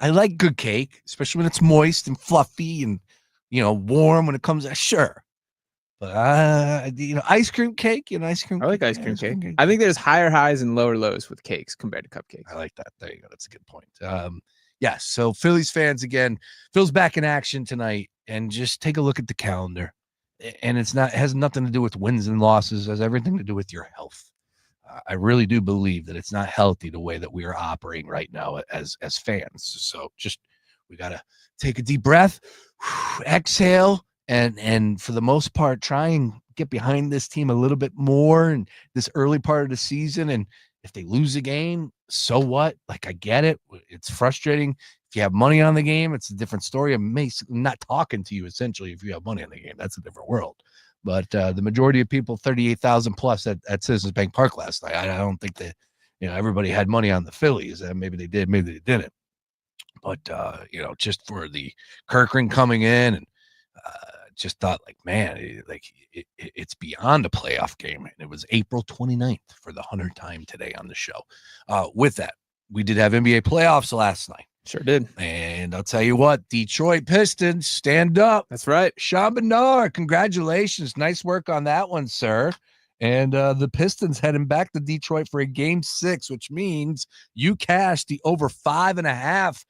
I like good cake, especially when it's moist and fluffy and, warm when it comes out. Sure. But, ice cream cake, ice cream. I like ice cream cake. I think there's higher highs and lower lows with cakes compared to cupcakes. I like that. There you go. That's a good point. Yes. So Phillies fans, again, Phil's back in action tonight, and just take a look at the calendar. And it has nothing to do with wins and losses. It has everything to do with your health. I really do believe that it's not healthy the way that we are operating right now as fans. So we got to take a deep breath, exhale, and for the most part, try and get behind this team a little bit more in this early part of the season. And if they lose a game, so what? I get it. It's frustrating. If you have money on the game, it's a different story. I'm not talking to you, essentially, if you have money on the game. That's a different world. But the majority of people, 38,000 plus at Citizens Bank Park last night, I don't think that, everybody had money on the Phillies. Maybe they did, maybe they didn't. But, just for the Kirkland coming in, and just thought, it's beyond a playoff game. And it was April 29th for the 100th time today on the show. With that, we did have NBA playoffs last night. Sure did. And I'll tell you what, Detroit Pistons, stand up. That's right. Sean Barnard, congratulations. Nice work on that one, sir. And the Pistons heading back to Detroit for a Game 6, which means you cashed the over 5.5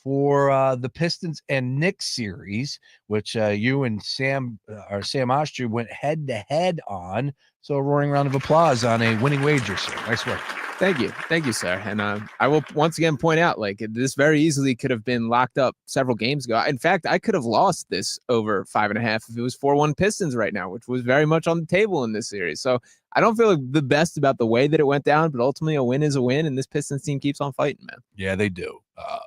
for the Pistons and Knicks series, which you and Sam Ostry went head-to-head on. So a roaring round of applause on a winning wager, sir. Nice work. Thank you, sir. And I will once again point out, like, this very easily could have been locked up several games ago. In fact, I could have lost this over 5.5 if it was 4-1 Pistons right now, which was very much on the table in this series. So I don't feel like the best about the way that it went down, but ultimately a win is a win, and this Pistons team keeps on fighting, man. Yeah, they do.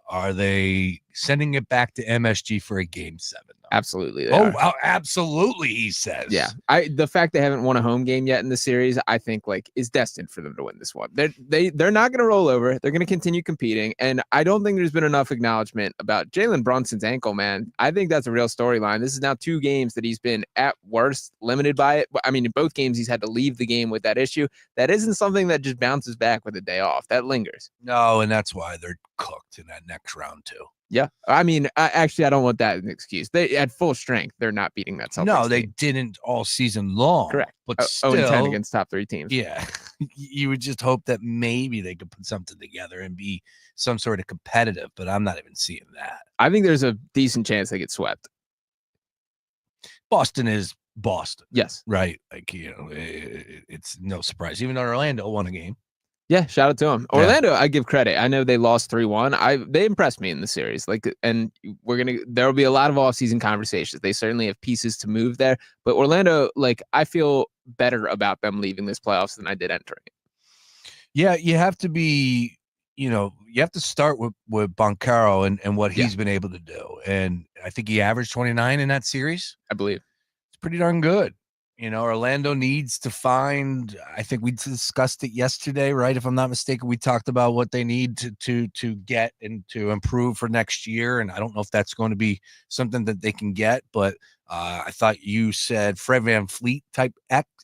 Are they sending it back to MSG for a Game 7? Absolutely. Wow, absolutely, he says. Yeah. The fact they haven't won a home game yet in the series, I think, like, is destined for them to win this one. They're not going to roll over. They're going to continue competing. And I don't think there's been enough acknowledgement about Jalen Brunson's ankle, man. I think that's a real storyline. This is now 2 games that he's been at worst limited by it. I mean, in both games, he's had to leave the game with that issue. That isn't something that just bounces back with a day off. That lingers. No, and that's why they're cooked in that next round, too. Yeah. I mean, I don't want that as an excuse. They at full strength, they're not beating that Celtics No, they team. didn't all season long. Correct. But still, 0-10 against top 3 teams. Yeah. You would just hope that maybe they could put something together and be some sort of competitive, but I'm not even seeing that. I think there's a decent chance they get swept. Boston is Boston. Yes. Right. Like, it's no surprise. Even though Orlando won a game. Yeah, shout out to them. Yeah. Orlando, I give credit. I know they lost 3-1. They impressed me in the series. Like, and there will be a lot of off-season conversations. They certainly have pieces to move there. But Orlando, like, I feel better about them leaving this playoffs than I did entering it. Yeah, you have to be, you have to start with Boncaro and what he's been able to do. And I think he averaged 29 in that series. I believe. It's pretty darn good. Orlando needs to find, I think we discussed it yesterday, right? If I'm not mistaken, we talked about what they need to get and to improve for next year. And I don't know if that's going to be something that they can get, but I thought you said Fred VanVleet type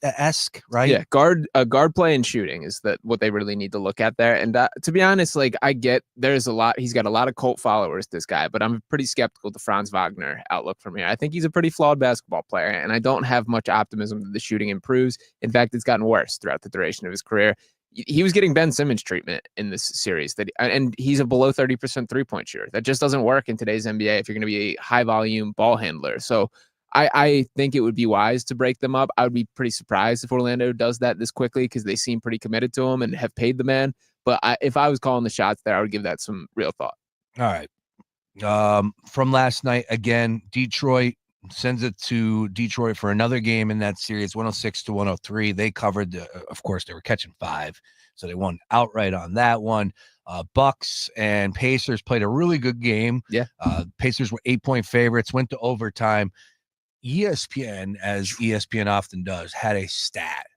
esque, right? Yeah, guard play and shooting is what they really need to look at there. And to be honest, like, I get there's a lot. He's got a lot of cult followers, this guy, but I'm pretty skeptical to Franz Wagner outlook from here. I think he's a pretty flawed basketball player, and I don't have much optimism that the shooting improves. In fact, it's gotten worse throughout the duration of his career. He was getting Ben Simmons treatment in this series, and he's a below 30% 3-point shooter. That just doesn't work in today's NBA if you're going to be a high volume ball handler. So I think it would be wise to break them up. I would be pretty surprised if Orlando does that this quickly because they seem pretty committed to him and have paid the man. But if I was calling the shots there, I would give that some real thought. All right. From last night, again, Detroit sends it to Detroit for another game in that series, 106-103. They covered, of course, they were catching 5, so they won outright on that one. Bucks and Pacers played a really good game. Yeah. Pacers were 8-point favorites, went to overtime. ESPN, as ESPN often does, had a stat.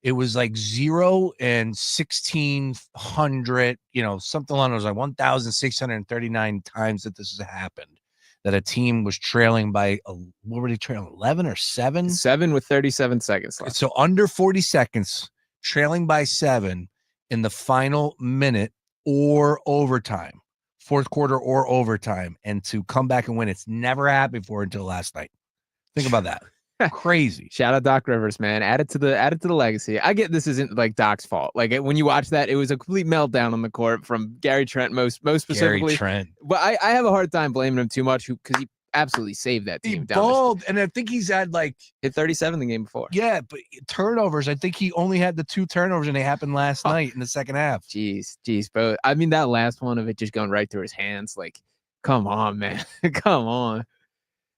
It was like 0 and 1,600, something along those like 1,639 times that this has happened, that a team was trailing by, what were they trailing, 11 or 7? 7 with 37 seconds left. So under 40 seconds, trailing by 7 in the final minute or overtime, fourth quarter or overtime, and to come back and win. It's never happened before until last night. Think about that. Crazy. Shout out Doc Rivers, man. Add it to the legacy. I get this isn't like Doc's fault. Like, when you watch that, it was a complete meltdown on the court from Gary Trent, most specifically. Gary Trent. But I have a hard time blaming him too much because he absolutely saved that team. He balled, and I think he's had hit 37 the game before. Yeah, but turnovers. I think he only had the 2 turnovers, and they happened last night in the second half. Jeez. But I mean, that last one of it just going right through his hands. Like, come on, man. Come on.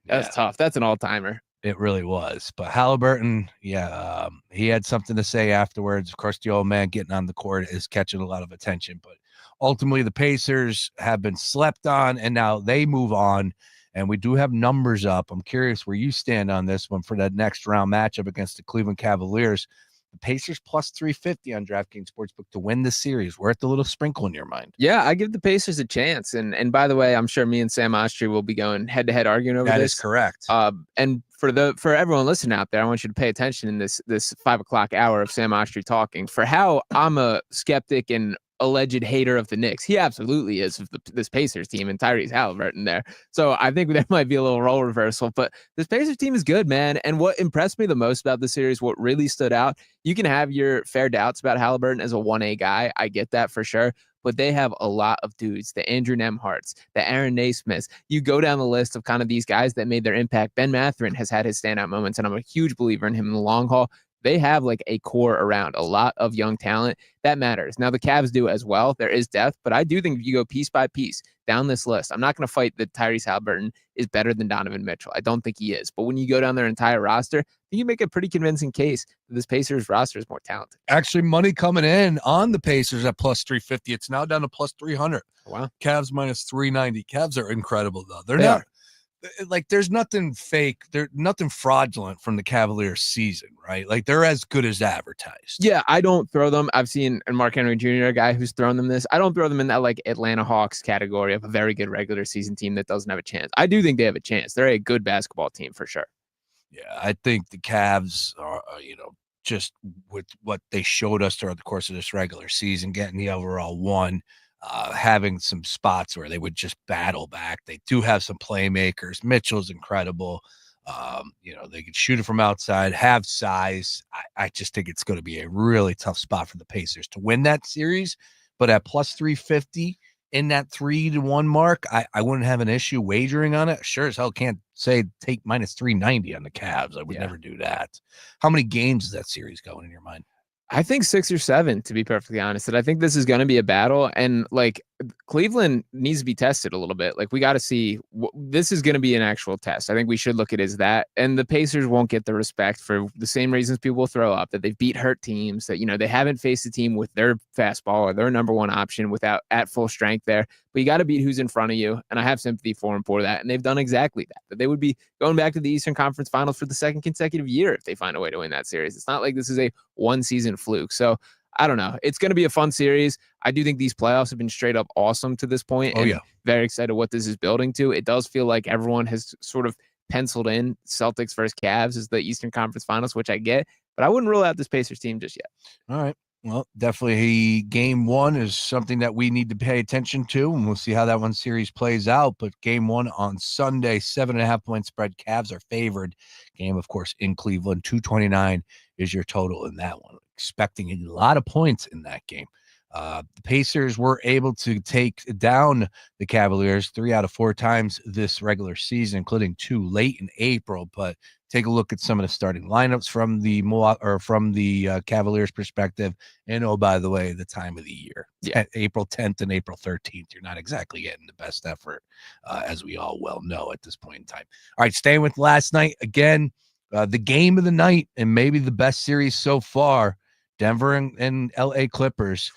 That's tough. That's an all-timer. It really was. But Halliburton, he had something to say afterwards. Of course, the old man getting on the court is catching a lot of attention. But ultimately, the Pacers have been slept on, and now they move on. And we do have numbers up. I'm curious where you stand on this one for that next round matchup against the Cleveland Cavaliers. The Pacers plus 350 on DraftKings Sportsbook to win the series. Worth the little sprinkle in your mind. Yeah, I give the Pacers a chance. And by the way, I'm sure me and Sam Ostry will be going head-to-head arguing over this. That is correct. And for everyone listening out there, I want you to pay attention in this 5 o'clock hour of Sam Ostry talking for how I'm a skeptic and alleged hater of the Knicks. He absolutely is of this Pacers team, and Tyrese Halliburton there. So I think there might be a little role reversal, but this Pacers team is good, man. And what impressed me the most about the series, what really stood out, you can have your fair doubts about Halliburton as a 1A guy. I get that for sure. But they have a lot of dudes, the Andrew Nemharts, the Aaron Naismiths. You go down the list of kind of these guys that made their impact. Ben Mathurin has had his standout moments, and I'm a huge believer in him in the long haul. They have like a core around a lot of young talent that matters. Now the Cavs do as well. There is depth, but I do think if you go piece by piece down this list, I'm not going to fight that Tyrese Halliburton is better than Donovan Mitchell. I don't think he is. But when you go down their entire roster, you make a pretty convincing case that this Pacers roster is more talented. Actually, money coming in on the Pacers at plus 350. It's now down to plus 300. Wow. Cavs minus 390. Cavs are incredible, though. They're not like, there's nothing fake. There's nothing fraudulent from the Cavaliers season, right? Like, they're as good as advertised. Yeah, I don't throw them. I've seen Mark Henry Jr., a guy who's thrown them this. I don't throw them in that like Atlanta Hawks category of a very good regular season team that doesn't have a chance. I do think they have a chance. They're a good basketball team for sure. Yeah, I think the Cavs are, just with what they showed us throughout the course of this regular season, getting the overall one, having some spots where they would just battle back. They do have some playmakers. Mitchell's incredible. They can shoot it from outside, have size. I just think it's going to be a really tough spot for the Pacers to win that series. But at plus 350 in that 3-1 mark, I wouldn't have an issue wagering on it. Sure as hell can't say take minus 390 on the Cavs. I would never do that. How many games is that series going in your mind? I think 6 or 7, to be perfectly honest. And I think this is going to be a battle. And like Cleveland needs to be tested a little bit. Like we got to see this is going to be an actual test. I think we should look at it as that. And the Pacers won't get the respect for the same reasons people will throw up, that they've beat hurt teams, that, they haven't faced a team with their fastball or their number one option without at full strength there. But you got to beat who's in front of you. And I have sympathy for them for that. And they've done exactly that. That they would be going back to the Eastern Conference Finals for the second consecutive year if they find a way to win that series. It's not like this is a one season fluke. So I don't know. It's going to be a fun series. I do think these playoffs have been straight up awesome to this point. Oh, yeah. Very excited what this is building to. It does feel like everyone has sort of penciled in Celtics versus Cavs as the Eastern Conference Finals, which I get. But I wouldn't rule out this Pacers team just yet. All right. Well, definitely game one is something that we need to pay attention to, and we'll see how that one series plays out. But game one on Sunday, 7.5 point spread. Cavs are favored. Game, of course, in Cleveland. 229 is your total in that one. Expecting a lot of points in that game. The Pacers were able to take down the Cavaliers 3 out of 4 times this regular season, including 2 late in April. But take a look at some of the starting lineups from the Cavaliers perspective. And oh, by the way, the time of the year, April 10th and April 13th. You're not exactly getting the best effort, as we all well know at this point in time. All right, staying with last night again, the game of the night and maybe the best series so far. Denver and LA Clippers.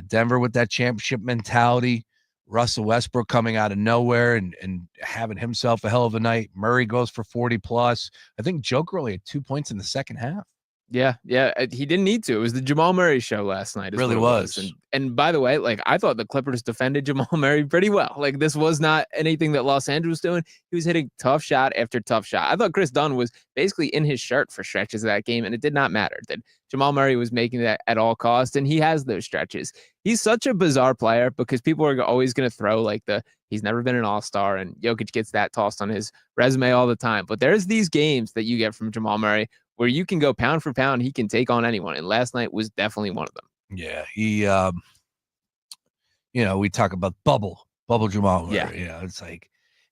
Denver with that championship mentality. Russell Westbrook coming out of nowhere and having himself a hell of a night. Murray goes for 40 plus. I think Joker only had 2 points in the second half. Yeah. He didn't need to. It was the Jamal Murray show last night. It really was. And by the way, like I thought the Clippers defended Jamal Murray pretty well. Like this was not anything that Los Angeles was doing. He was hitting tough shot after tough shot. I thought Chris Dunn was basically in his shirt for stretches of that game, and it did not matter that Jamal Murray was making that at all costs, and he has those stretches. He's such a bizarre player because people are always going to throw like he's never been an all-star, and Jokic gets that tossed on his resume all the time. But there's these games that you get from Jamal Murray where you can go pound for pound. He can take on anyone. And last night was definitely one of them. Yeah. He, we talk about bubble Jamal Murray. Yeah. It's like,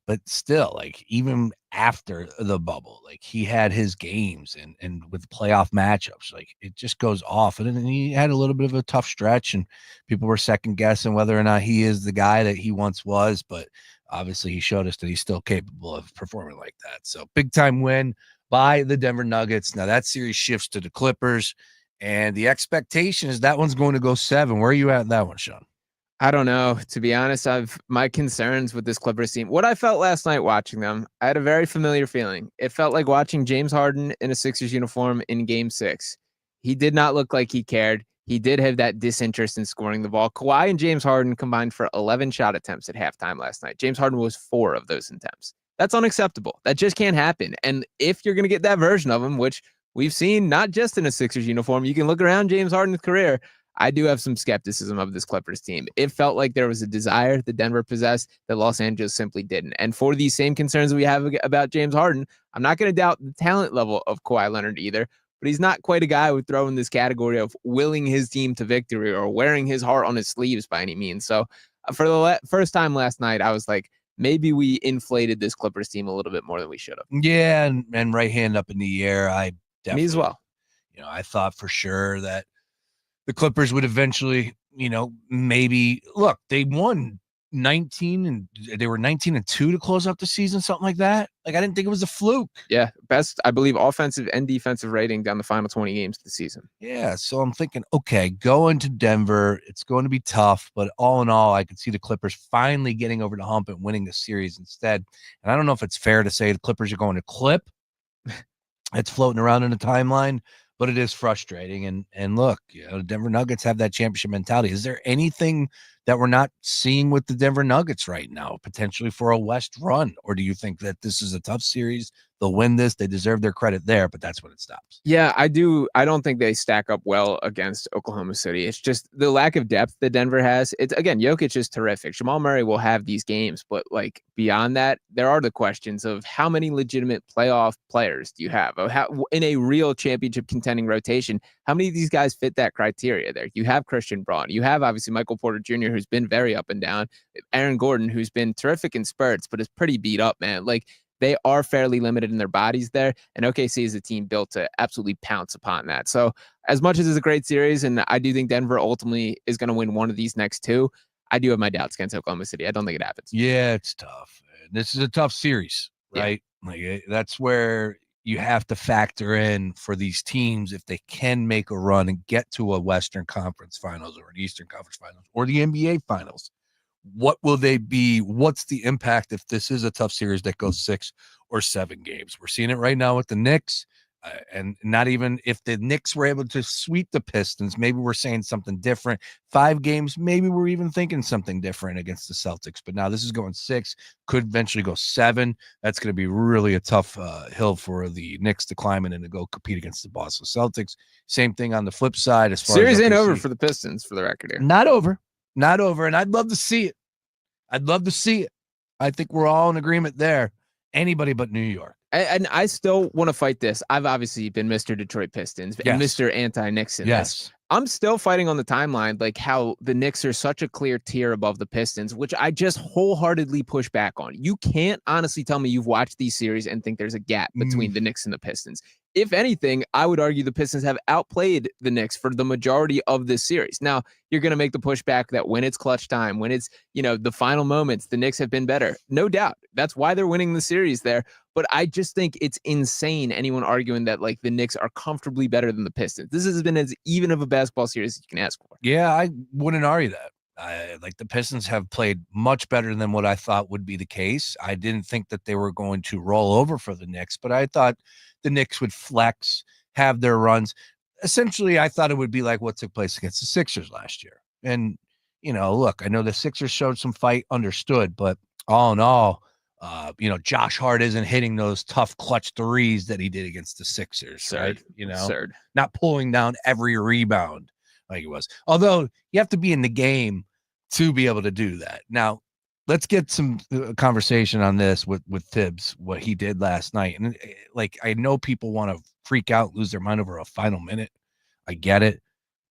but still, like, even after the bubble, like he had his games and with playoff matchups, like it just goes off. And then he had a little bit of a tough stretch, and people were second guessing whether or not he is the guy that he once was. But obviously he showed us that he's still capable of performing like that. So big time win by the Denver Nuggets. Now that series shifts to the Clippers, and the expectation is that one's going to go 7. Where are you at in that one, Sean? I don't know. To be honest, I've my concerns with this Clippers team. What I felt last night watching them, I had a very familiar feeling. It felt like watching James Harden in a Sixers uniform in Game 6. He did not look like he cared. He did have that disinterest in scoring the ball. Kawhi and James Harden combined for 11 shot attempts at halftime last night. James Harden was 4 of those attempts. That's unacceptable. That just can't happen. And if you're going to get that version of him, which we've seen not just in a Sixers uniform, you can look around James Harden's career, I do have some skepticism of this Clippers team. It felt like there was a desire that Denver possessed that Los Angeles simply didn't. And for these same concerns we have about James Harden, I'm not going to doubt the talent level of Kawhi Leonard either, but he's not quite a guy who would throw in this category of willing his team to victory or wearing his heart on his sleeves by any means. So for the first time last night, I was like, maybe we inflated this Clippers team a little bit more than we should have. Yeah, and right hand up in the air, I definitely. Me as well. I thought for sure that the Clippers would eventually, maybe look. They won 19 and they were 19-2 to close out the season, something like that. Like I didn't think it was a fluke. Yeah, best I believe offensive and defensive rating down the final 20 games of the season. Yeah, so I'm thinking, okay, going to Denver, it's going to be tough, but all in all, I could see the Clippers finally getting over the hump and winning the series instead. And I don't know if it's fair to say the Clippers are going to clip. It's floating around in the timeline, but it is frustrating. And look, the Denver Nuggets have that championship mentality. Is there anything that we're not seeing with the Denver Nuggets right now, potentially for a West run? Or do you think that this is a tough series? They'll win this. They deserve their credit there, but that's when it stops. Yeah, I do. I don't think they stack up well against Oklahoma City. It's just the lack of depth that Denver has. It's again, Jokic is terrific. Jamal Murray will have these games, but like beyond that, there are the questions of how many legitimate playoff players do you have? How, in a real championship contending rotation, how many of these guys fit that criteria there? You have Christian Bron. You have obviously Michael Porter Jr., who's been very up and down. Aaron Gordon, who's been terrific in spurts, but is pretty beat up, man. Like, they are fairly limited in their bodies there, and OKC is a team built to absolutely pounce upon that. So as much as it's a great series, and I do think Denver ultimately is going to win one of these next two, I do have my doubts against Oklahoma City. I don't think it happens. Yeah, it's tough. This is a tough series, right? Yeah. Like that's where you have to factor in for these teams if they can make a run and get to a Western Conference Finals or an Eastern Conference Finals or the NBA Finals. What will they be? What's the impact if this is a tough series that goes 6 or 7 games? We're seeing it right now with the Knicks, and not even if the Knicks were able to sweep the Pistons, maybe we're saying something different. 5 games, maybe we're even thinking something different against the Celtics. But now this is going 6, could eventually go 7. That's going to be really a tough hill for the Knicks to climb in and to go compete against the Boston Celtics. Same thing on the flip side. As far series as ain't over for the Pistons, for the record here. Not over. Not over, and I'd love to see it. I think we're all in agreement there. Anybody but New York. And I still want to fight this. I've obviously been Mr. Detroit Pistons and Mr. Anti-Knicks in this. I'm still fighting on the timeline, like how the Knicks are such a clear tier above the Pistons, which I just wholeheartedly push back on. You can't honestly tell me you've watched these series and think there's a gap between the Knicks and the Pistons. If anything, I would argue the Pistons have outplayed the Knicks for the majority of this series. Now, you're going to make the pushback that when it's clutch time, when it's, the final moments, the Knicks have been better. No doubt. That's why they're winning the series there. But I just think it's insane anyone arguing that like the Knicks are comfortably better than the Pistons. This has been as even of a basketball series as you can ask for. Yeah, I wouldn't argue that. Like the Pistons have played much better than what I thought would be the case. I didn't think that they were going to roll over for the Knicks, but I thought the Knicks would flex, have their runs. Essentially, I thought it would be like what took place against the Sixers last year. And, look, I know the Sixers showed some fight, understood, but all in all, Josh Hart isn't hitting those tough clutch threes that he did against the Sixers, right? Absurd. Not pulling down every rebound like it was. Although you have to be in the game to be able to do that. Now, let's get some conversation on this with Tibbs, what he did last night. And I know people want to freak out, lose their mind over a final minute. I get it.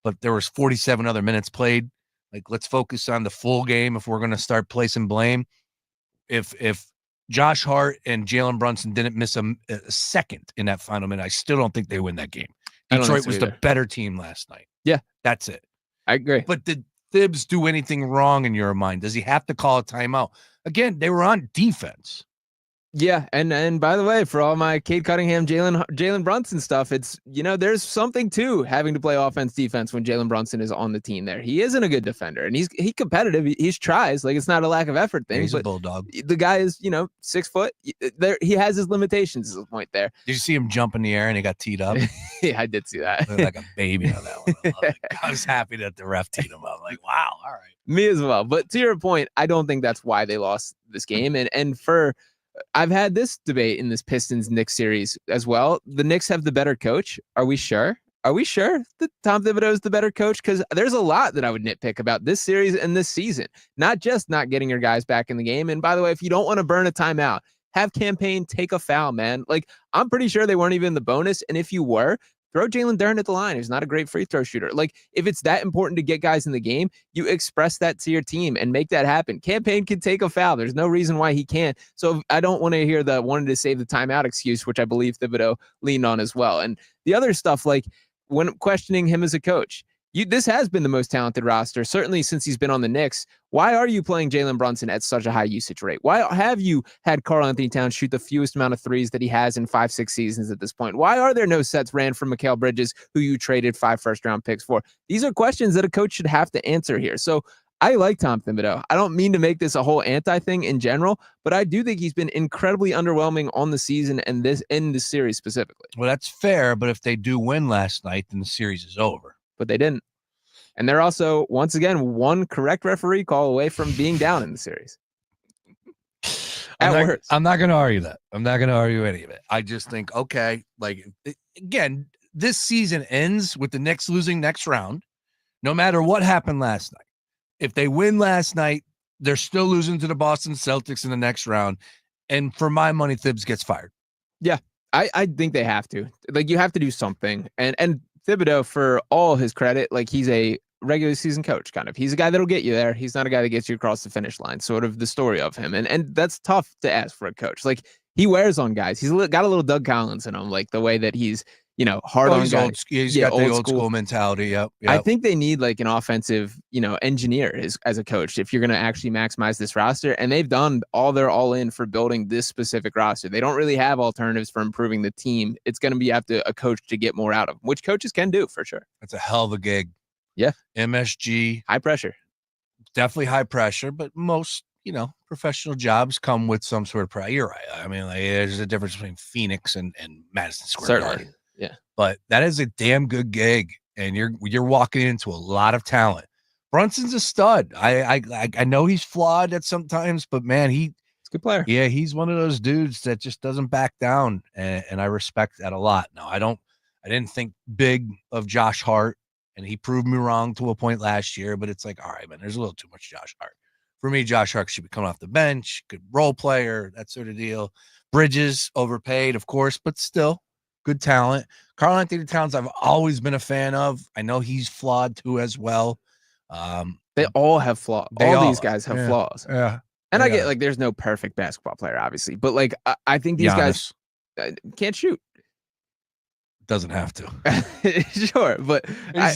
But there was 47 other minutes played. Like, let's focus on the full game if we're going to start placing blame. If Josh Hart and Jalen Brunson didn't miss a second in that final minute, I still don't think they win that game. Detroit was the better team last night. Yeah. That's it. I agree. But did Tibbs do anything wrong in your mind? Does he have to call a timeout? Again, they were on defense. Yeah, and by the way, for all my Cade Cunningham, Jalen Brunson stuff, it's, there's something to having to play offense defense when Jalen Brunson is on the team there. He isn't a good defender, and he's competitive. He tries, like it's not a lack of effort thing. He's a bulldog. The guy is, 6 foot. There, he has his limitations. Is the point there? Did you see him jump in the air and he got teed up? Yeah, I did see that. Like a baby on that one. I was happy that the ref teed him up. Like, wow, all right. Me as well. But to your point, I don't think that's why they lost this game. And for I've had this debate in this Pistons-Knicks series as well. The Knicks have the better coach. Are we sure? Are we sure that Tom Thibodeau is the better coach? Because there's a lot that I would nitpick about this series and this season. Not just not getting your guys back in the game. And by the way, if you don't want to burn a timeout, have Campaign take a foul, man. Like, I'm pretty sure they weren't even the bonus. And if you were, throw Jalen Duren at the line, who's not a great free throw shooter. Like, if it's that important to get guys in the game, you express that to your team and make that happen. Campaign can take a foul. There's no reason why he can't. So I don't want to hear the wanted to save the timeout excuse, which I believe Thibodeau leaned on as well. And the other stuff, like when questioning him as a coach, this has been the most talented roster, certainly since he's been on the Knicks. Why are you playing Jalen Brunson at such a high usage rate? Why have you had Karl-Anthony Towns shoot the fewest amount of threes that he has in 5-6 seasons at this point? Why are there no sets ran from Mikal Bridges, who you traded 5 first-round picks for? These are questions that a coach should have to answer here. So I like Tom Thibodeau. I don't mean to make this a whole anti-thing in general, but I do think he's been incredibly underwhelming on the season and in this series specifically. Well, that's fair, but if they do win last night, then the series is over. But they didn't. And they're also, once again, one correct referee call away from being down in the series. I'm not going to argue that. I'm not going to argue any of it. I just think, okay, like, again, this season ends with the Knicks losing next round, no matter what happened last night. If they win last night, they're still losing to the Boston Celtics in the next round. And for my money, Thibs gets fired. Yeah, I think they have to. Like, you have to do something. And Thibodeau, for all his credit, like, he's a regular season coach, kind of. He's a guy that'll get you there. He's not a guy that gets you across the finish line, sort of the story of him. And that's tough to ask for a coach. Like, he wears on guys. He's got a little Doug Collins in him, like the way that he's, hard on guys. He's got the old school mentality. Yep. I think they need like an offensive, engineer as a coach if you're going to actually maximize this roster. And they've done all their all in for building this specific roster. They don't really have alternatives for improving the team. It's going to be up to a coach to get more out of them, which coaches can do for sure. That's a hell of a gig. Yeah. MSG. High pressure. Definitely high pressure, but most, professional jobs come with some sort of pressure. You're right. I mean, like, there's a difference between Phoenix and Madison Square Garden. Yeah. But that is a damn good gig, and you're walking into a lot of talent. Brunson's a stud. I know he's flawed at sometimes, but man, he's a good player. Yeah, he's one of those dudes that just doesn't back down, and I respect that a lot. No, I didn't think big of Josh Hart, and he proved me wrong to a point last year, but it's like, all right, man, there's a little too much Josh Hart. For me, Josh Hart should be coming off the bench, good role player, that sort of deal. Bridges, overpaid, of course, but still good talent. Karl-Anthony Towns, I've always been a fan of. I know he's flawed too as well. They all have flaws. All these guys have flaws. Yeah. And I get, like, there's no perfect basketball player, obviously, but like, I think these guys can't shoot. Doesn't have to. Sure, but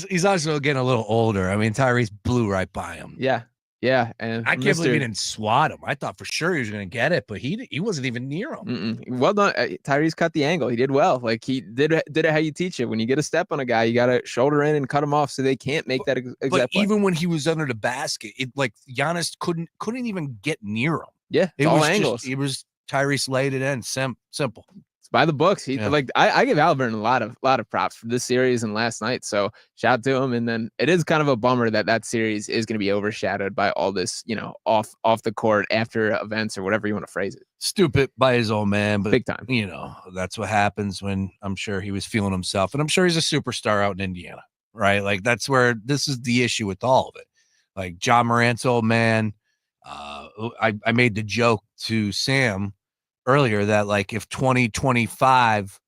he's also getting a little older. I mean, Tyrese blew right by him. Yeah, and I can't believe he didn't swat him. I thought for sure he was going to get it, but he wasn't even near him. Well done. Tyrese cut the angle. He did well. Like, he did it how you teach it. When you get a step on a guy, you got to shoulder in and cut him off so they can't make that exact But play. even when he was under the basket, Giannis couldn't even get near him. Yeah, it all was angles. It was Tyrese laid it in. Simple. By the books. I give Halliburton a lot of props for this series and last night. So shout out to him. And then it is kind of a bummer that series is going to be overshadowed by all this, off the court after events or whatever you want to phrase it. Stupid by his old man, but big time. That's what happens when I'm sure he was feeling himself, and I'm sure he's a superstar out in Indiana, right? Like, that's where this is the issue with all of it. Like, Ja Morant's old man. I made the joke to Sam earlier that, like, if 2025,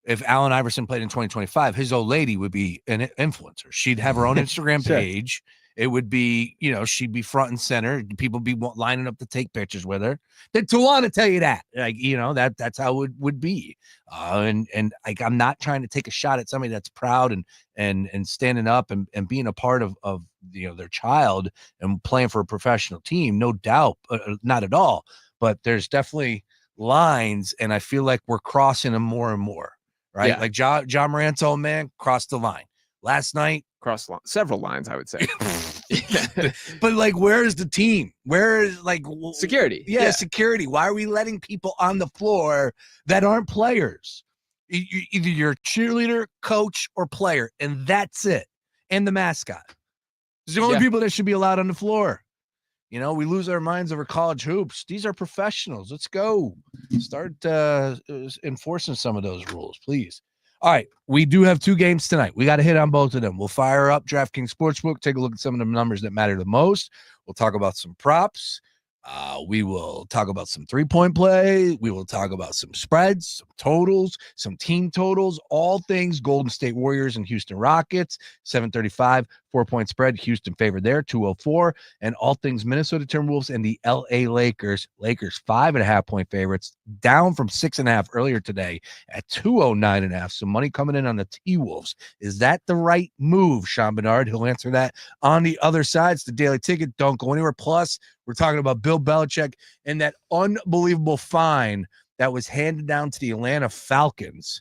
if Allen Iverson played in 2025, his old lady would be an influencer. She'd have her own Instagram page. It would be, she'd be front and center. People be lining up to take pictures with her. Then to want to tell you that, like, that's how it would be. And like, I'm not trying to take a shot at somebody that's proud and standing up and being a part of their child and playing for a professional team. No doubt, not at all. But there's definitely lines, and I feel like we're crossing them more and more, right? Yeah. Like Ja Morant's old man crossed the line last night. Crossed several lines, I would say. But like, where is the team? Where is, like, security? Yeah, security. Why are we letting people on the floor that aren't players? Either you're a cheerleader, coach, or player, and that's it. And the mascot. It's the only people that should be allowed on the floor. We lose our minds over college hoops. These are professionals. Let's go. Start enforcing some of those rules, please. All right, we do have 2 games tonight. We got to hit on both of them. We'll fire up DraftKings Sportsbook, take a look at some of the numbers that matter the most. We'll talk about some props. We will talk about some 3-point play. We will talk about some spreads, some totals, some team totals, all things Golden State Warriors and Houston Rockets. 735, 4-point spread. Houston favored there, 204. And all things Minnesota Timberwolves and the LA Lakers. Lakers 5.5-point favorites, down from 6.5 earlier today at 209.5. So money coming in on the T-Wolves. Is that the right move, Sean Barnard? He'll answer that on the other side. It's the Daily Ticket. Don't go anywhere. Plus, we're talking about Bill Belichick and that unbelievable fine that was handed down to the Atlanta Falcons.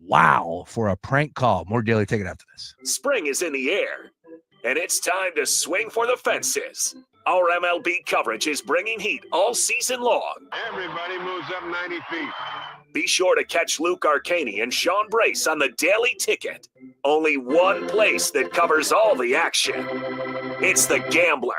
Wow, for a prank call. More Daily Ticket after this. Spring is in the air, and it's time to swing for the fences. Our MLB coverage is bringing heat all season long. Everybody moves up 90 feet. Be sure to catch Luke Arcaney and Sean Brace on the Daily Ticket. Only one place that covers all the action. It's The Gambler.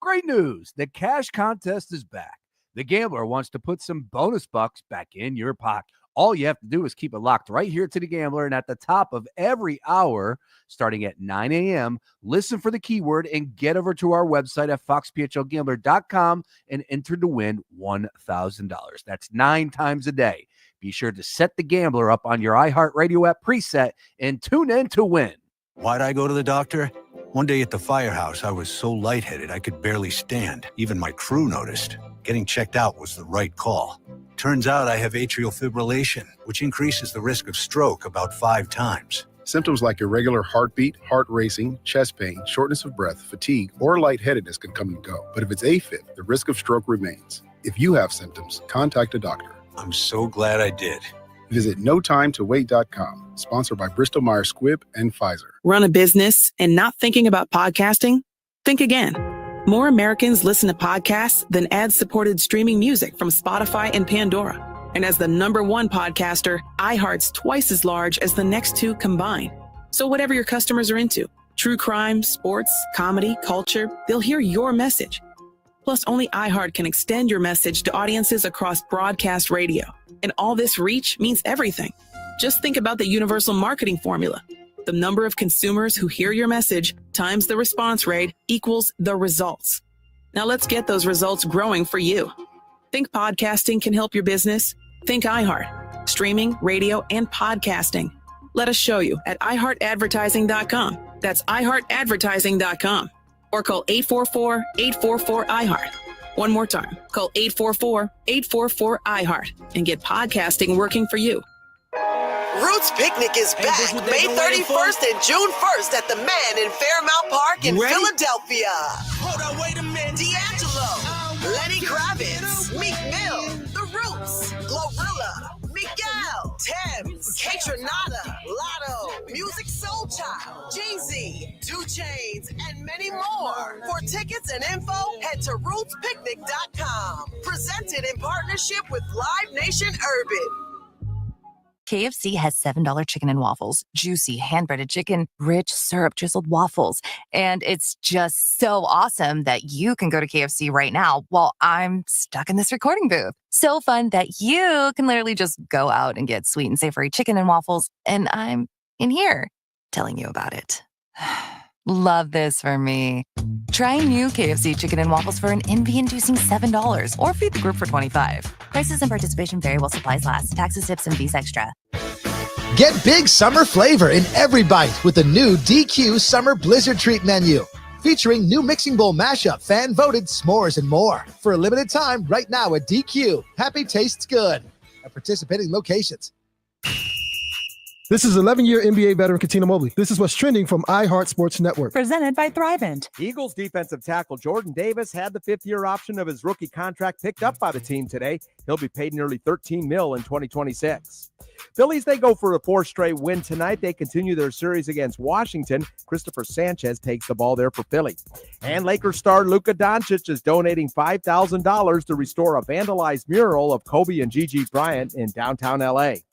Great news. The cash contest is back. The Gambler wants to put some bonus bucks back in your pocket. All you have to do is keep it locked right here to The Gambler, and at the top of every hour, starting at 9 a.m., listen for the keyword and get over to our website at foxphlgambler.com and enter to win $1,000. That's 9 times a day. Be sure to set The Gambler up on your iHeartRadio app preset and tune in to win. Why'd I go to the doctor? One day at the firehouse, I was so lightheaded I could barely stand. Even my crew noticed. Getting checked out was the right call. Turns out I have atrial fibrillation, which increases the risk of stroke about 5 times. Symptoms like irregular heartbeat, heart racing, chest pain, shortness of breath, fatigue, or lightheadedness can come and go. But if it's AFib, the risk of stroke remains. If you have symptoms, contact a doctor. I'm so glad I did. Visit notimetowait.com, sponsored by Bristol Myers Squibb and Pfizer. Run a business and not thinking about podcasting? Think again. More Americans listen to podcasts than ad-supported streaming music from Spotify and Pandora. And as the #1 podcaster, iHeart's twice as large as the next 2 combined. So whatever your customers are into, true crime, sports, comedy, culture, they'll hear your message. Plus, only iHeart can extend your message to audiences across broadcast radio. And all this reach means everything. Just think about the universal marketing formula. The number of consumers who hear your message times the response rate equals the results. Now let's get those results growing for you. Think podcasting can help your business? Think iHeart. Streaming, radio, and podcasting. Let us show you at iHeartAdvertising.com. That's iHeartAdvertising.com. Or call 844-844-iHeart. One more time, call 844-844-iHeart and get podcasting working for you. Roots Picnic is back May 31st and June 1st at the Man in Fairmount Park in Philadelphia. Hold on, wait a minute. D'Angelo, Lenny Kravitz, Meek Mill, The Roots, Glorilla, Miguel, Thames, Kaytranada, Lotto, Music Soul Child, Jeezy, 2 Chainz, and many more. For tickets and info, head to rootspicnic.com. Presented in partnership with Live Nation Urban. KFC has $7 chicken and waffles, juicy hand-breaded chicken, rich syrup-drizzled waffles. And it's just so awesome that you can go to KFC right now while I'm stuck in this recording booth. So fun that you can literally just go out and get sweet and savory chicken and waffles, and I'm in here telling you about it. Love this for me. Try new KFC chicken and waffles for an envy-inducing $7 or feed the group for $25. Prices and participation vary while supplies last. Taxes, tips, and fees extra. Get big summer flavor in every bite with the new DQ Summer Blizzard Treat menu. Featuring new mixing bowl mashup, fan-voted s'mores, and more. For a limited time right now at DQ. Happy tastes good. At participating locations. This is 11-year NBA veteran Katina Mobley. This is what's trending from iHeart Sports Network. Presented by Thrivent. Eagles defensive tackle Jordan Davis had the 5th-year option of his rookie contract picked up by the team today. He'll be paid nearly $13 million in 2026. Phillies, they go for a 4th straight win tonight. They continue their series against Washington. Christopher Sanchez takes the ball there for Philly. And Lakers star Luka Doncic is donating $5,000 to restore a vandalized mural of Kobe and Gigi Bryant in downtown L.A.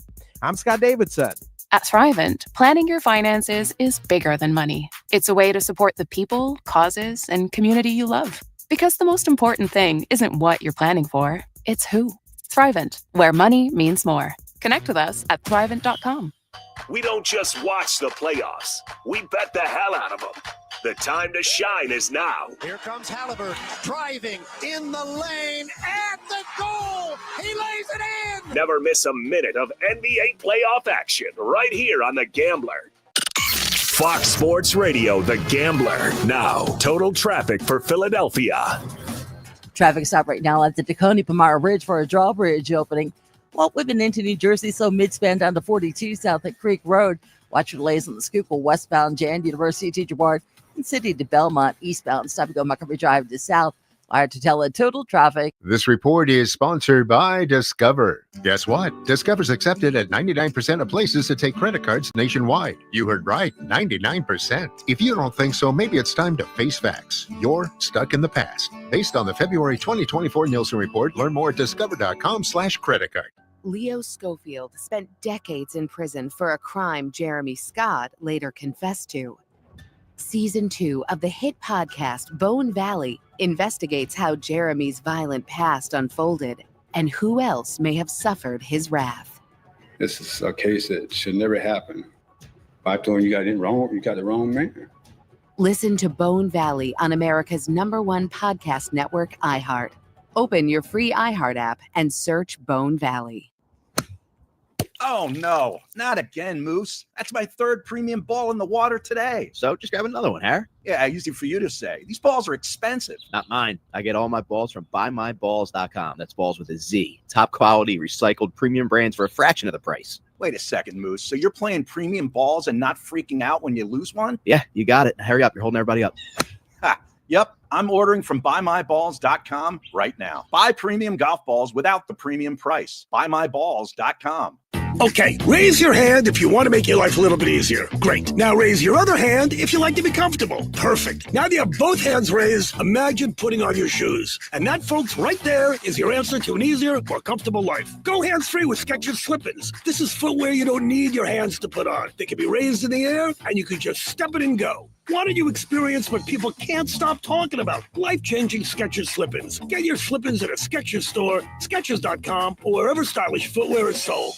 I'm Scott Davidson. At Thrivent, planning your finances is bigger than money. It's a way to support the people, causes, and community you love. Because the most important thing isn't what you're planning for, it's who. Thrivent, where money means more. Connect with us at Thrivent.com. We don't just watch the playoffs. We bet the hell out of them. The time to shine is now. Here comes LIVRE driving in the lane at the goal. He lays it in. Never miss a minute of NBA playoff action right here on The Gambler. Fox Sports Radio, The Gambler. Now, total traffic for Philadelphia. Traffic stop right now at the Tacony-Pomar Bridge for a drawbridge opening. Well, Whitman into New Jersey, so mid-span down to 42 south at Creek Road. Watch for delays on the Schuylkill westbound Jan University Teacher Board and City to Belmont eastbound. Stop and go Montgomery Drive to south. Wire to tell total traffic. This report is sponsored by Discover. Guess what? Discover's accepted at 99% of places to take credit cards nationwide. You heard right, 99%. If you don't think so, maybe it's time to face facts. You're stuck in the past. Based on the February 2024 Nielsen report, learn more at discover.com/credit card. Leo Schofield spent decades in prison for a crime Jeremy Scott later confessed to. Season 2 of the hit podcast Bone Valley investigates how Jeremy's violent past unfolded and who else may have suffered his wrath. This is a case that should never happen. If I told you got it wrong, you got the wrong man. Listen to Bone Valley on America's #1 podcast network, iHeart. Open your free iHeart app and search Bone Valley. Oh, no, not again, Moose. That's my third premium ball in the water today. So just grab another one, Harry. Yeah, easy for you to say. These balls are expensive. Not mine. I get all my balls from buymyballs.com. That's balls with a Z. Top quality, recycled premium brands for a fraction of the price. Wait a second, Moose. So you're playing premium balls and not freaking out when you lose one? Yeah, you got it. Hurry up. You're holding everybody up. Ha. Yep, I'm ordering from buymyballs.com right now. Buy premium golf balls without the premium price. Buymyballs.com. Okay, raise your hand if you want to make your life a little bit easier. Great. Now raise your other hand if you like to be comfortable. Perfect. Now that you have both hands raised, imagine putting on your shoes. And that, folks, right there is your answer to an easier, more comfortable life. Go hands-free with Skechers Slip-ins. This is footwear you don't need your hands to put on. They can be raised in the air, and you can just step it and go. Why don't you experience what people can't stop talking about? Life-changing Skechers Slip-ins. Get your Slip-ins at a Skechers store, Skechers.com, or wherever stylish footwear is sold.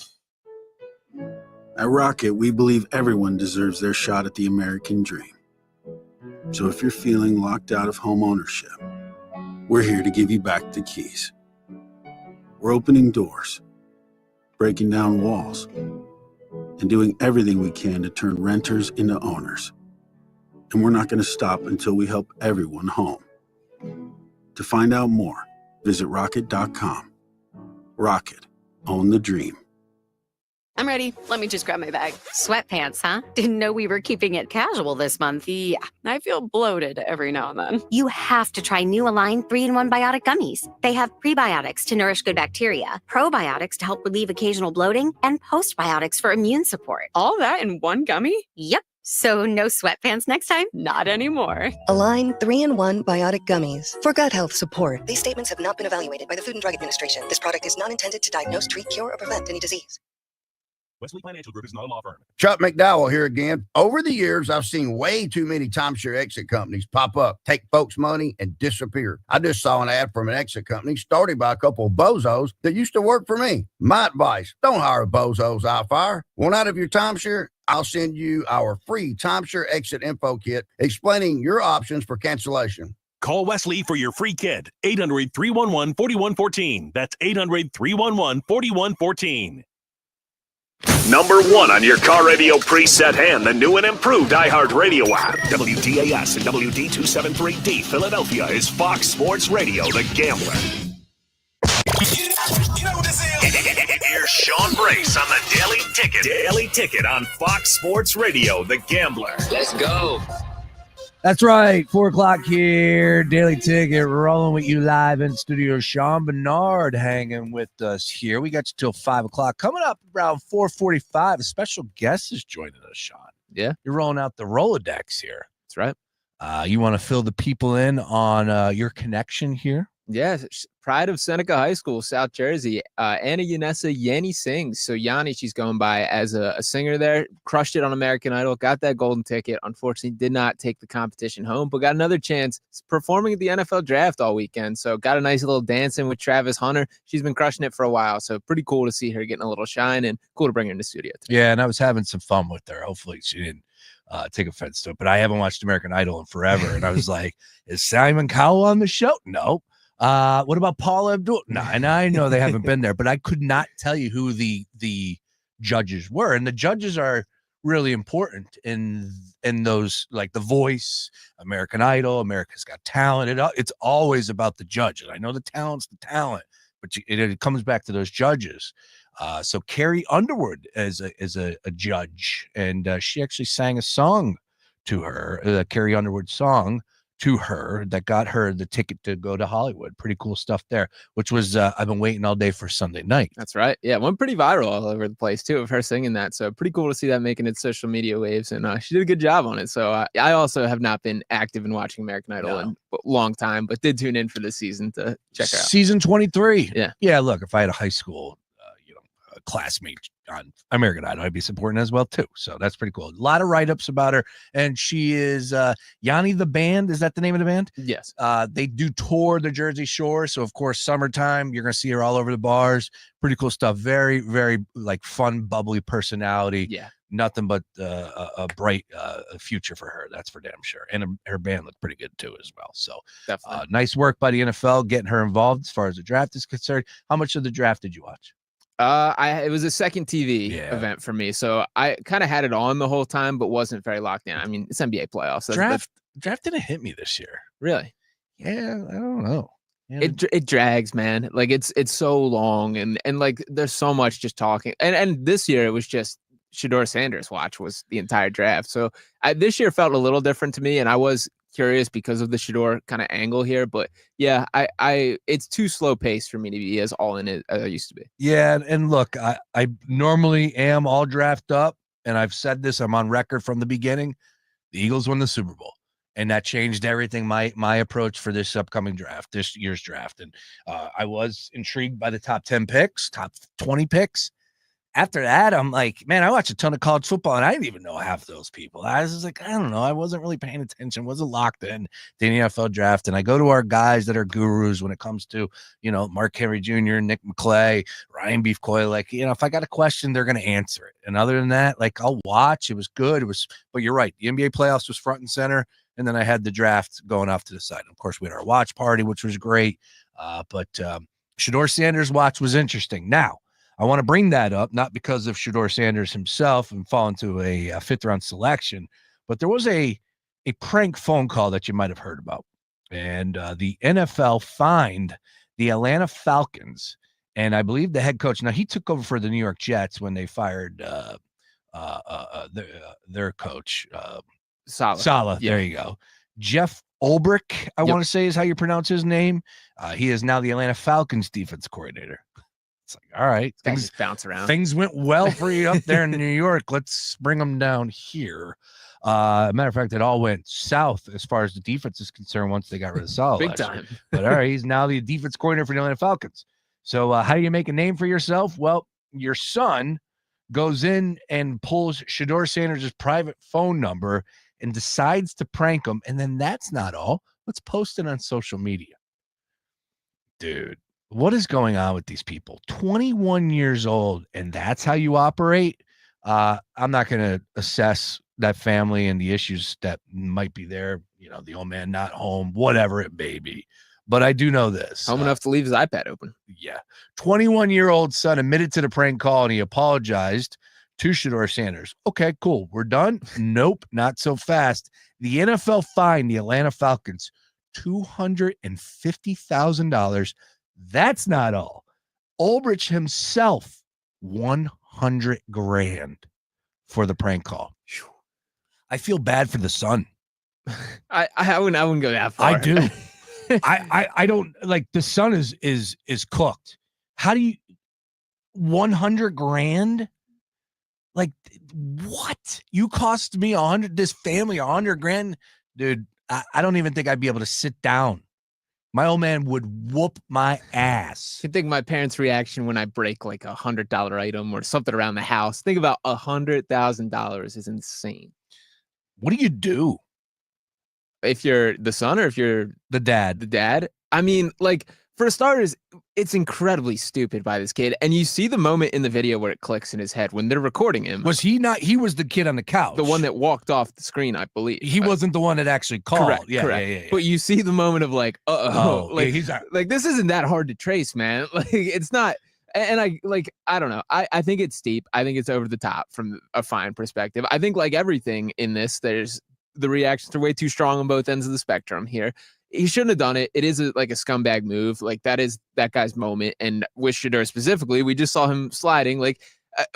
At Rocket, we believe everyone deserves their shot at the American dream. So if you're feeling locked out of home ownership, we're here to give you back the keys. We're opening doors, breaking down walls, and doing everything we can to turn renters into owners. And we're not going to stop until we help everyone home. To find out more, visit rocket.com. Rocket, own the dream. I'm ready. Let me just grab my bag. Sweatpants, huh? Didn't know we were keeping it casual this month. Yeah, I feel bloated every now and then. You have to try new Align 3-in-1 Biotic Gummies. They have prebiotics to nourish good bacteria, probiotics to help relieve occasional bloating, and postbiotics for immune support. All that in one gummy? Yep. So no sweatpants next time? Not anymore. Align 3-in-1 Biotic Gummies for gut health support. These statements have not been evaluated by the Food and Drug Administration. This product is not intended to diagnose, treat, cure, or prevent any disease. Wesley Financial Group is not a law firm. Chuck McDowell here again. Over the years, I've seen way too many timeshare exit companies pop up, take folks' money, and disappear. I just saw an ad from an exit company started by a couple of bozos that used to work for me. My advice, don't hire bozos I fire. Want out of your timeshare? I'll send you our free timeshare exit info kit explaining your options for cancellation. Call Wesley for your free kit. 800-311-4114. That's 800-311-4114. Number 1 on your car radio preset and the new and improved iHeart Radio app. WDAS and WD273D Philadelphia is Fox Sports Radio, The Gambler. You know what this is? Here's Sean Brace on the Daily Ticket. Daily Ticket on Fox Sports Radio, The Gambler. Let's go. That's right. 4 o'clock here. Daily Ticket rolling with you live in studio. Sean Barnard hanging with us here. We got you till 5 o'clock. Coming up around 4:45, a special guest is joining us, Sean. Yeah. You're rolling out the Rolodex here. That's right. You want to fill the people in on your connection here Yeah, pride of Seneca High School, South Jersey. Anna Yanessa Yanni sings. So Yanni, she's going by as a singer there. Crushed it on American Idol. Got that golden ticket. Unfortunately, did not take the competition home, but got another chance performing at the NFL draft all weekend. So got a nice little dancing with Travis Hunter. She's been crushing it for a while. So pretty cool to see her getting a little shine, and cool to bring her in the studio today. Yeah, and I was having some fun with her. Hopefully she didn't take offense to it, but I haven't watched American Idol in forever. And I was like, is Simon Cowell on the show? No. What about Paula Abdul? No, and I know they haven't been there, but I could not tell you who the judges were. And the judges are really important in those, like The Voice, American Idol, America's Got Talent. It's always about the judges. I know the talent's the talent, but it comes back to those judges. So Carrie Underwood is a judge, and she actually sang a song to her, the Carrie Underwood song to her that got her the ticket to go to Hollywood. Pretty cool stuff there, which was I've been waiting all day for Sunday night. That's right. Yeah, went pretty viral all over the place too of her singing that. So pretty cool to see that making its social media waves, and she did a good job on it. So I also have not been active in watching American Idol in a long time, but did tune in for this season to check her out. Season 23. Yeah. Look, if I had a high school classmate on American Idol, I'd be supporting as well too. So that's pretty cool. A lot of write-ups about her, and she is Yanni the Band. Is that the name of the band? Yes. They do tour the Jersey Shore, so of course summertime you're gonna see her all over the bars. Pretty cool stuff. Very, very like fun, bubbly personality. Yeah. Nothing but a bright future for her. That's for damn sure. And her band looked pretty good too as well. So nice work by the NFL getting her involved as far as the draft is concerned. How much of the draft did you watch? It was a second TV event for me, so I kind of had it on the whole time, but wasn't very locked in. I mean, it's NBA playoffs. So Draft didn't hit me this year. Really? Yeah, I don't know. Yeah. It drags, man. Like it's so long, and like there's so much just talking. And this year it was just Shedeur Sanders watch was the entire draft. So this year felt a little different to me, and I was curious because of the Shedeur kind of angle here. But yeah, it's too slow paced for me to be as all in it as I used to be. Yeah, and look, I normally am all draft up, and I've said this, I'm on record from the beginning. The Eagles won the Super Bowl, and that changed everything. My approach for this upcoming draft, this year's draft, and I was intrigued by the top 10 picks, top 20 picks. After that, I'm like, man, I watched a ton of college football, and I didn't even know half those people. I was just like, I don't know. I wasn't really paying attention, wasn't locked in to the NFL draft. And I go to our guys that are gurus when it comes to, Mark Henry Jr., Nick McClay, Ryan Beef Coy. Like, if I got a question, they're going to answer it. And other than that, like, I'll watch. It was good. But you're right. The NBA playoffs was front and center. And then I had the draft going off to the side. And of course, we had our watch party, which was great. But Shedeur Sanders' watch was interesting. Now, I want to bring that up, not because of Shedeur Sanders himself and fall into a fifth-round selection, but there was a prank phone call that you might have heard about. And the NFL fined the Atlanta Falcons, and I believe the head coach, now he took over for the New York Jets when they fired their coach, Saleh. Yeah. There you go. Jeff Ulbrich, I want to say is how you pronounce his name. He is now the Atlanta Falcons defense coordinator. It's like, all right, things bounce around. Things went well for you up there in New York. Let's bring them down here. Matter of fact, it all went south as far as the defense is concerned once they got rid of Saleh. Big time. But all right, he's now the defense coordinator for the Atlanta Falcons. So how do you make a name for yourself? Well, your son goes in and pulls Shedeur Sanders' private phone number and decides to prank him. And then that's not all. Let's post it on social media. Dude. What is going on with these people? 21 years old, and that's how you operate? I'm not going to assess that family and the issues that might be there. The old man not home, whatever it may be. But I do know this. Home enough to leave his iPad open. Yeah. 21-year-old son admitted to the prank call, and he apologized to Shedeur Sanders. Okay, cool. We're done? Nope, not so fast. The NFL fined the Atlanta Falcons $250,000. That's not all. Ulbrich himself, $100,000 for the prank call. I feel bad for the son. I wouldn't go that far. I do. I don't like the son is cooked. How do you $100,000? Like what? You cost me this family $100,000, dude. I don't even think I'd be able to sit down My old man would whoop my ass. You think my parents' reaction when I break like $100 item or something around the house? Think about $100,000 is insane. What do you do? If you're the son or if you're the dad? The dad. I mean, like, for starters, it's incredibly stupid by this kid. And you see the moment in the video where it clicks in his head when they're recording him. Was he not? He was the kid on the couch. The one that walked off the screen, I believe. He wasn't the one that actually called. Correct, Yeah, correct. yeah. But you see the moment of like, like, he's like, this isn't that hard to trace, man. Like, it's not. And I don't know. I think it's steep. I think it's over the top from a fine perspective. I think like everything in this, there's the reactions are way too strong on both ends of the spectrum here. He shouldn't have done it. It is like a scumbag move. Like that is that guy's moment. And with Shedeur specifically, we just saw him sliding. Like,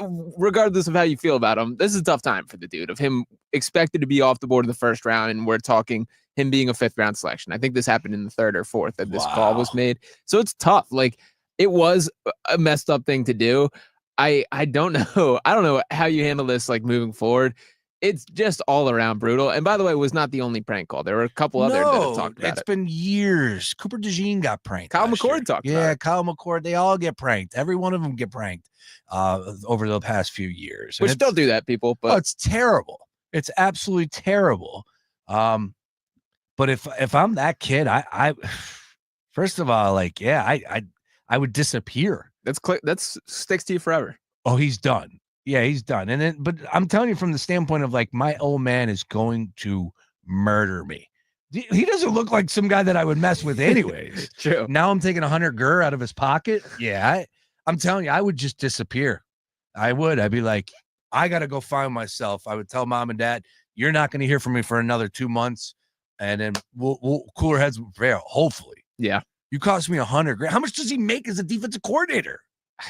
regardless of how you feel about him, this is a tough time for the dude. Of him expected to be off the board in the first round, and we're talking him being a 5th round selection. I think this happened in the 3rd or 4th that this call was made. So it's tough. Like it was a messed up thing to do. I don't know. I don't know how you handle this like moving forward. It's just all around brutal. And by the way, it was not the only prank call. There were a couple other that have talked about it. It's been years. Cooper DeJean got pranked. Kyle McCord talked about it. Yeah, Kyle McCord. They all get pranked. Every one of them get pranked over the past few years. Which don't do that, people. But it's terrible. It's absolutely terrible. But if I'm that kid, I first of all, like, yeah, I would disappear. That's sticks to you forever. Oh, he's done. Yeah, he's done. And then, but I'm telling you from the standpoint of like, my old man is going to murder me. He doesn't look like some guy that I would mess with anyways. True. Now I'm taking 100 gur out of his pocket. Yeah, I'm telling you, I would just disappear. I would. I'd be like, I got to go find myself. I would tell mom and dad, you're not going to hear from me for another 2 months. And then we'll cooler heads will prevail, hopefully. Yeah. You cost me 100 grand. How much does he make as a defensive coordinator?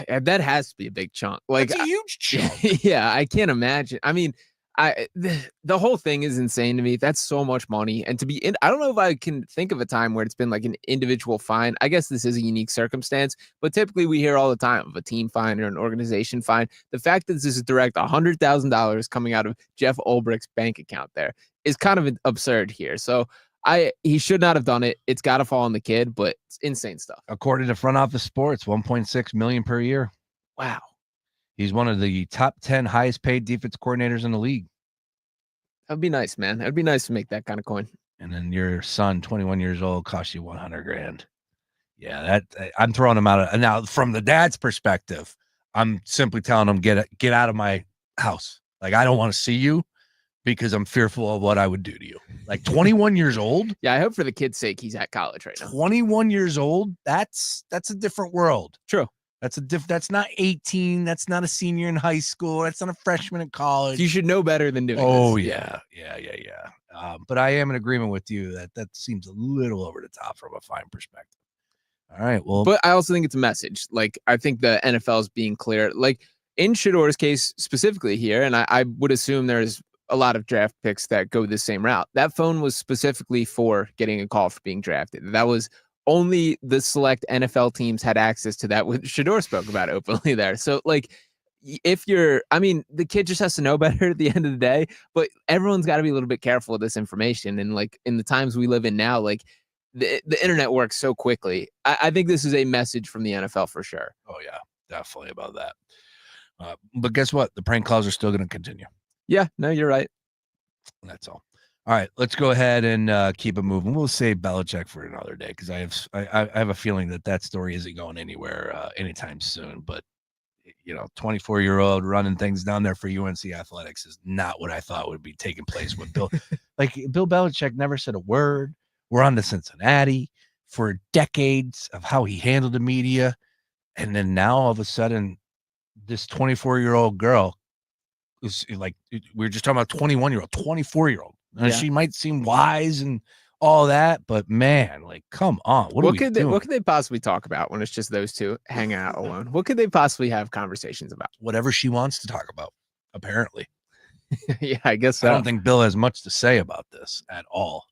That has to be a big chunk. Like, that's a huge chunk. Yeah, I can't imagine. I mean, the whole thing is insane to me. That's so much money. And to be in, I don't know if I can think of a time where it's been like an individual fine. I guess this is a unique circumstance, but typically we hear all the time of a team fine or an organization fine. The fact that this is direct $100,000 coming out of Jeff Ulbricht's bank account there is kind of absurd here. So he should not have done it. It's got to fall on the kid, but it's insane stuff. According to Front Office Sports, $1.6 million per year. Wow. He's one of the top 10 highest paid defense coordinators in the league. That'd be nice, man. That'd be nice to make that kind of coin. And then your son, 21 years old, costs you 100 grand. Yeah, I'm throwing him out. Now, from the dad's perspective, I'm simply telling him, get out of my house. Like, I don't want to see you, because I'm fearful of what I would do to you. Like 21 years old. Yeah, I hope for the kid's sake he's at college right now. 21 years old. That's a different world. True. That's not 18. That's not a senior in high school. That's not a freshman in college. You should know better than doing this. Oh, yeah. But I am in agreement with you that seems a little over the top from a fine perspective. All right. Well, but I also think it's a message. Like, I think the NFL is being clear. Like in Shedeur's case specifically here, and I would assume there's a lot of draft picks that go the same route. That phone was specifically for getting a call for being drafted. That was only the select NFL teams had access to that, when Shedeur spoke about it openly there. So like, the kid just has to know better at the end of the day, but everyone's got to be a little bit careful of this information. And like in the times we live in now, like the internet works so quickly. I think this is a message from the NFL for sure. Oh yeah, definitely about that. But guess what? The prank calls are still going to continue. Yeah, no, you're right. That's all. All right, let's go ahead and keep it moving. We'll save Belichick for another day, because I have a feeling that story isn't going anywhere anytime soon. But 24-year-old running things down there for UNC Athletics is not what I thought would be taking place with Bill. Like, Bill Belichick never said a word. We're on to Cincinnati for decades of how he handled the media, and then now all of a sudden, this 24-year-old girl is like, we were just talking about 21-year-old, 24-year-old. Yeah. She might seem wise and all that, but man, like, come on. What could they possibly talk about when it's just those two hanging out alone? What could they possibly have conversations about? Whatever she wants to talk about, apparently. Yeah, I guess so. I don't think Bill has much to say about this at all.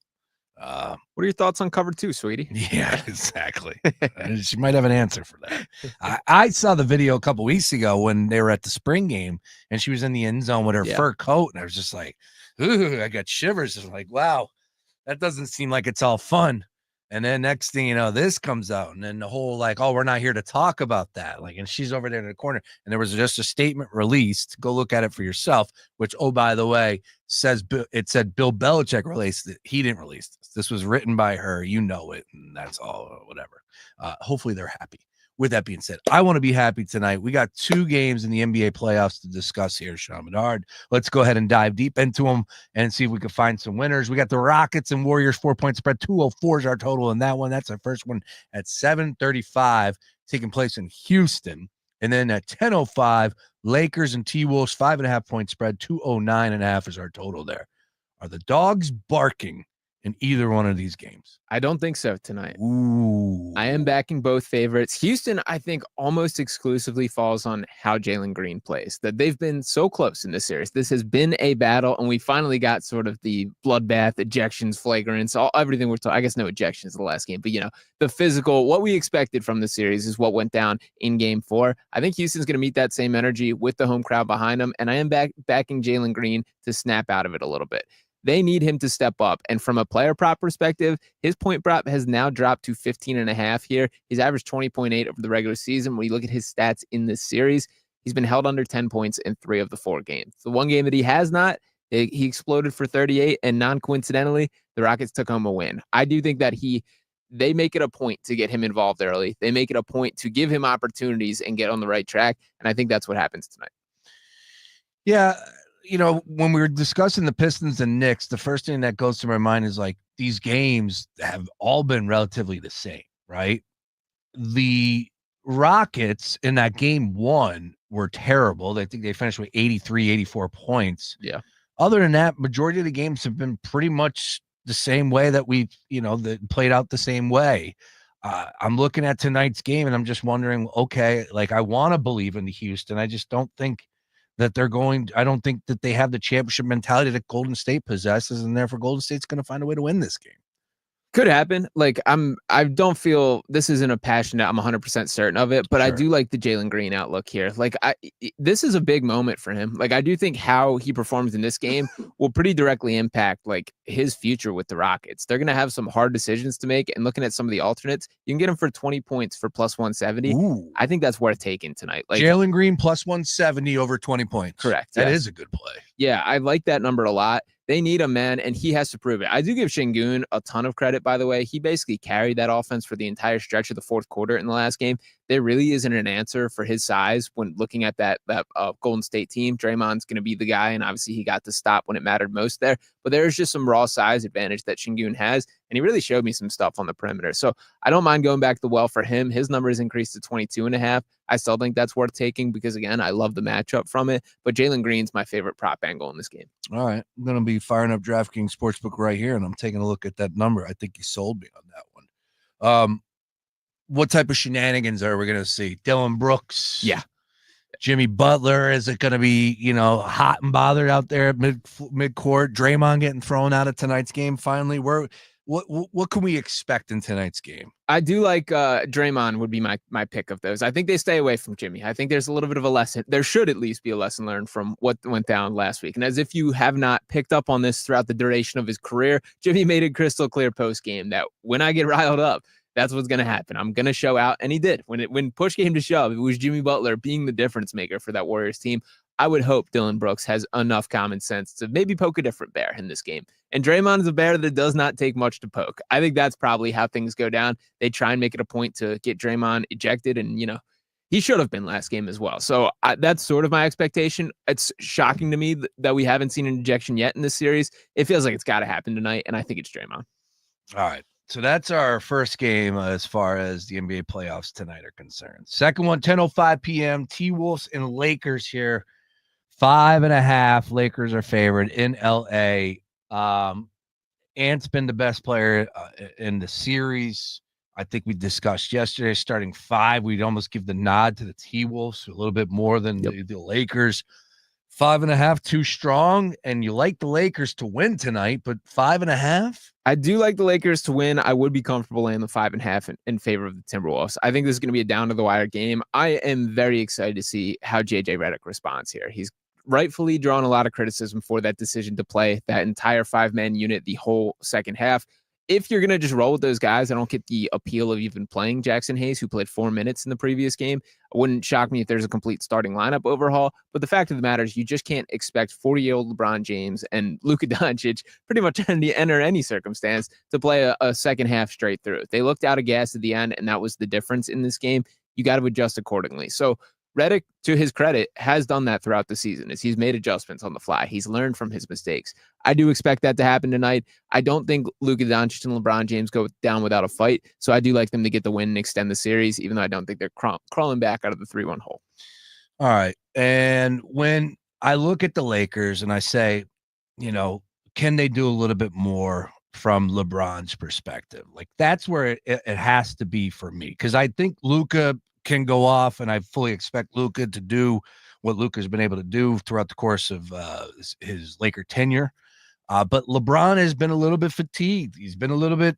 What are your thoughts on cover 2, sweetie? Yeah, exactly. She might have an answer for that. I saw the video a couple weeks ago when they were at the spring game, and she was in the end zone with her fur coat, and I was just like, ooh, I got shivers. I'm like, wow, that doesn't seem like it's all fun. And then next thing you know, this comes out, and then the whole like, oh, we're not here to talk about that. Like, and she's over there in the corner, and there was just a statement released. Go look at it for yourself. Which, oh, by the way, said Bill Belichick released it. He didn't release this. This was written by her. You know it, and that's all. Whatever. Hopefully, they're happy. With that being said, I want to be happy tonight. We got 2 games in the NBA playoffs to discuss here, Sean Menard. Let's go ahead and dive deep into them and see if we can find some winners. We got the Rockets and Warriors 4-point spread. 204 is our total in that one. That's our first one at 7:35, taking place in Houston. And then at 10:05, Lakers and T-Wolves 5.5-point spread. 209.5 is our total there. Are the dogs barking in either one of these games? I don't think so tonight. Ooh. I am backing both favorites. Houston, I think, almost exclusively falls on how Jalen Green plays. That they've been so close in this series. This has been a battle, and we finally got sort of the bloodbath, ejections, flagrants, everything we're talking. I guess no ejections in the last game, but the physical, what we expected from the series is what went down in Game 4. I think Houston's going to meet that same energy with the home crowd behind them, and I am backing Jalen Green to snap out of it a little bit. They need him to step up. And from a player prop perspective, his point prop has now dropped to 15.5 here. He's averaged 20.8 over the regular season. When you look at his stats in this series, he's been held under 10 points in 3 of the 4 games. The one game that he has not, he exploded for 38, and non-coincidentally, the Rockets took home a win. I do think that they make it a point to get him involved early. They make it a point to give him opportunities and get on the right track. And I think that's what happens tonight. Yeah. When we were discussing the Pistons and Knicks, the first thing that goes to my mind is like these games have all been relatively the same, right? The Rockets in that game 1 were terrible. I think they finished with 83, 84 points. Yeah. Other than that, majority of the games have been pretty much the same way that we've, that played out the same way. I'm looking at tonight's game and I'm just wondering, okay, like I want to believe in the Houston. I just don't think that I don't think that they have the championship mentality that Golden State possesses, and therefore Golden State's going to find a way to win this game. Could happen. Like I don't feel this isn't a passionate. I'm 100% certain of it, but sure. I do like the Jalen Green outlook here. Like this is a big moment for him. Like I do think how he performs in this game will pretty directly impact like his future with the Rockets. They're going to have some hard decisions to make, and looking at some of the alternates, you can get him for 20 points for plus 170. Ooh. I think that's worth taking tonight. Like Jalen Green plus 170 over 20 points. Correct. That is a good play. Yeah, I like that number a lot. They need him, man, and he has to prove it. I do give Şengün a ton of credit, by the way. He basically carried that offense for the entire stretch of the fourth quarter in the last game. There really isn't an answer for his size when looking at that Golden State team. Draymond's going to be the guy, and obviously he got to stop when it mattered most there. But there's just some raw size advantage that Şengün has, and he really showed me some stuff on the perimeter. So I don't mind going back to the well for him. His number has increased to 22.5. I still think that's worth taking because, again, I love the matchup from it. But Jalen Green's my favorite prop angle in this game. All right. I'm going to be firing up DraftKings Sportsbook right here, and I'm taking a look at that number. I think you sold me on that one. What type of shenanigans are we going to see? Dylan Brooks? Yeah. Jimmy Butler? Is it going to be, hot and bothered out there at mid-court? Draymond getting thrown out of tonight's game finally? What can we expect in tonight's game? I do like Draymond would be my pick of those. I think they stay away from Jimmy. I think there's a little bit of a lesson. There should at least be a lesson learned from what went down last week. And as if you have not picked up on this throughout the duration of his career, Jimmy made it crystal clear post-game that when I get riled up, that's what's going to happen. I'm going to show out. And he did. When push came to shove, it was Jimmy Butler being the difference maker for that Warriors team. I would hope Dylan Brooks has enough common sense to maybe poke a different bear in this game. And Draymond is a bear that does not take much to poke. I think that's probably how things go down. They try and make it a point to get Draymond ejected. And, he should have been last game as well. So that's sort of my expectation. It's shocking to me that we haven't seen an ejection yet in this series. It feels like it's got to happen tonight. And I think it's Draymond. All right. So that's our first game as far as the NBA playoffs tonight are concerned. Second one, 10:05 p.m. T-Wolves and Lakers here. 5.5. Lakers are favored in LA. Ant's been the best player in the series. I think we discussed yesterday, starting 5. We'd almost give the nod to the T-Wolves a little bit more than the Lakers. 5.5 too strong, and you like the Lakers to win tonight, but 5.5? I do like the Lakers to win. I would be comfortable laying the 5.5 in favor of the Timberwolves. I think this is going to be a down-to-the-wire game. I am very excited to see how J.J. Redick responds here. He's rightfully drawn a lot of criticism for that decision to play that entire 5-man unit the whole second half. if you're going to just roll with those guys, I don't get the appeal of even playing Jackson Hayes, who played 4 minutes in the previous game. It wouldn't shock me if there's a complete starting lineup overhaul. But the fact of the matter is you just can't expect 40-year-old LeBron James and Luka Doncic pretty much under any circumstance to play a second half straight through. They looked out of gas at the end, and that was the difference in this game. You got to adjust accordingly. So Redick, to his credit, has done that throughout the season as he's made adjustments on the fly. He's learned from his mistakes. I do expect that to happen tonight. I don't think Luka Doncic and LeBron James go down without a fight, so I do like them to get the win and extend the series, even though I don't think they're crawling back out of the 3-1 hole. All right. And when I look at the Lakers and I say, can they do a little bit more from LeBron's perspective? Like, that's where it has to be for me, because I think Luka can go off, and I fully expect Luka to do what Luka's been able to do throughout the course of his Laker tenure. But LeBron has been a little bit fatigued. He's been a little bit,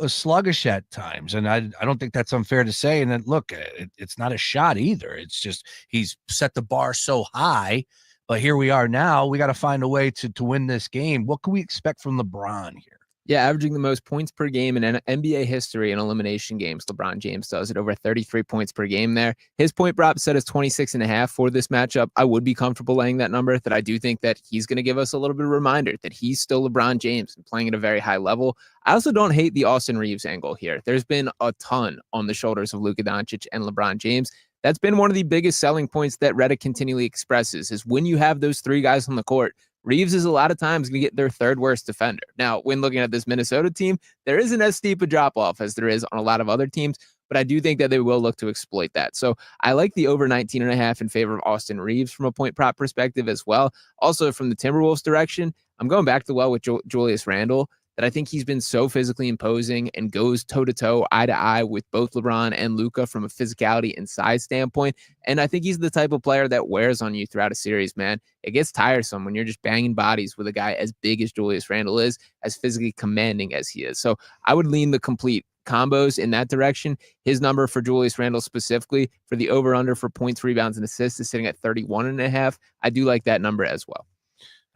sluggish at times. And I don't think that's unfair to say. And then, look, it's not a shot either. It's just he's set the bar so high. But here we are now. We got to find a way to win this game. What can we expect from LeBron here? Yeah, averaging the most points per game in NBA history in elimination games. LeBron James does it, over 33 points per game there. His point prop set is 26.5 for this matchup. I would be comfortable laying that number, that I do think that he's going to give us a little bit of a reminder that he's still LeBron James and playing at a very high level. I also don't hate the Austin Reeves angle here. There's been a ton on the shoulders of Luka Doncic and LeBron James. That's been one of the biggest selling points that Reddit continually expresses, is when you have those three guys on the court, Reeves is a lot of times going to get their third worst defender. Now, when looking at this Minnesota team, there isn't as steep a drop-off as there is on a lot of other teams, but I do think that they will look to exploit that. So I like the over 19.5 in favor of Austin Reeves from a point prop perspective as well. Also, from the Timberwolves direction, I'm going back to well with Julius Randle, that I think he's been so physically imposing and goes toe-to-toe, eye-to-eye with both LeBron and Luka from a physicality and size standpoint. And I think he's the type of player that wears on you throughout a series, man. It gets tiresome when you're just banging bodies with a guy as big as Julius Randle is, as physically commanding as he is. So I would lean the complete combos in that direction. His number for Julius Randle specifically for the over-under for points, rebounds, and assists is sitting at 31.5. I do like that number as well.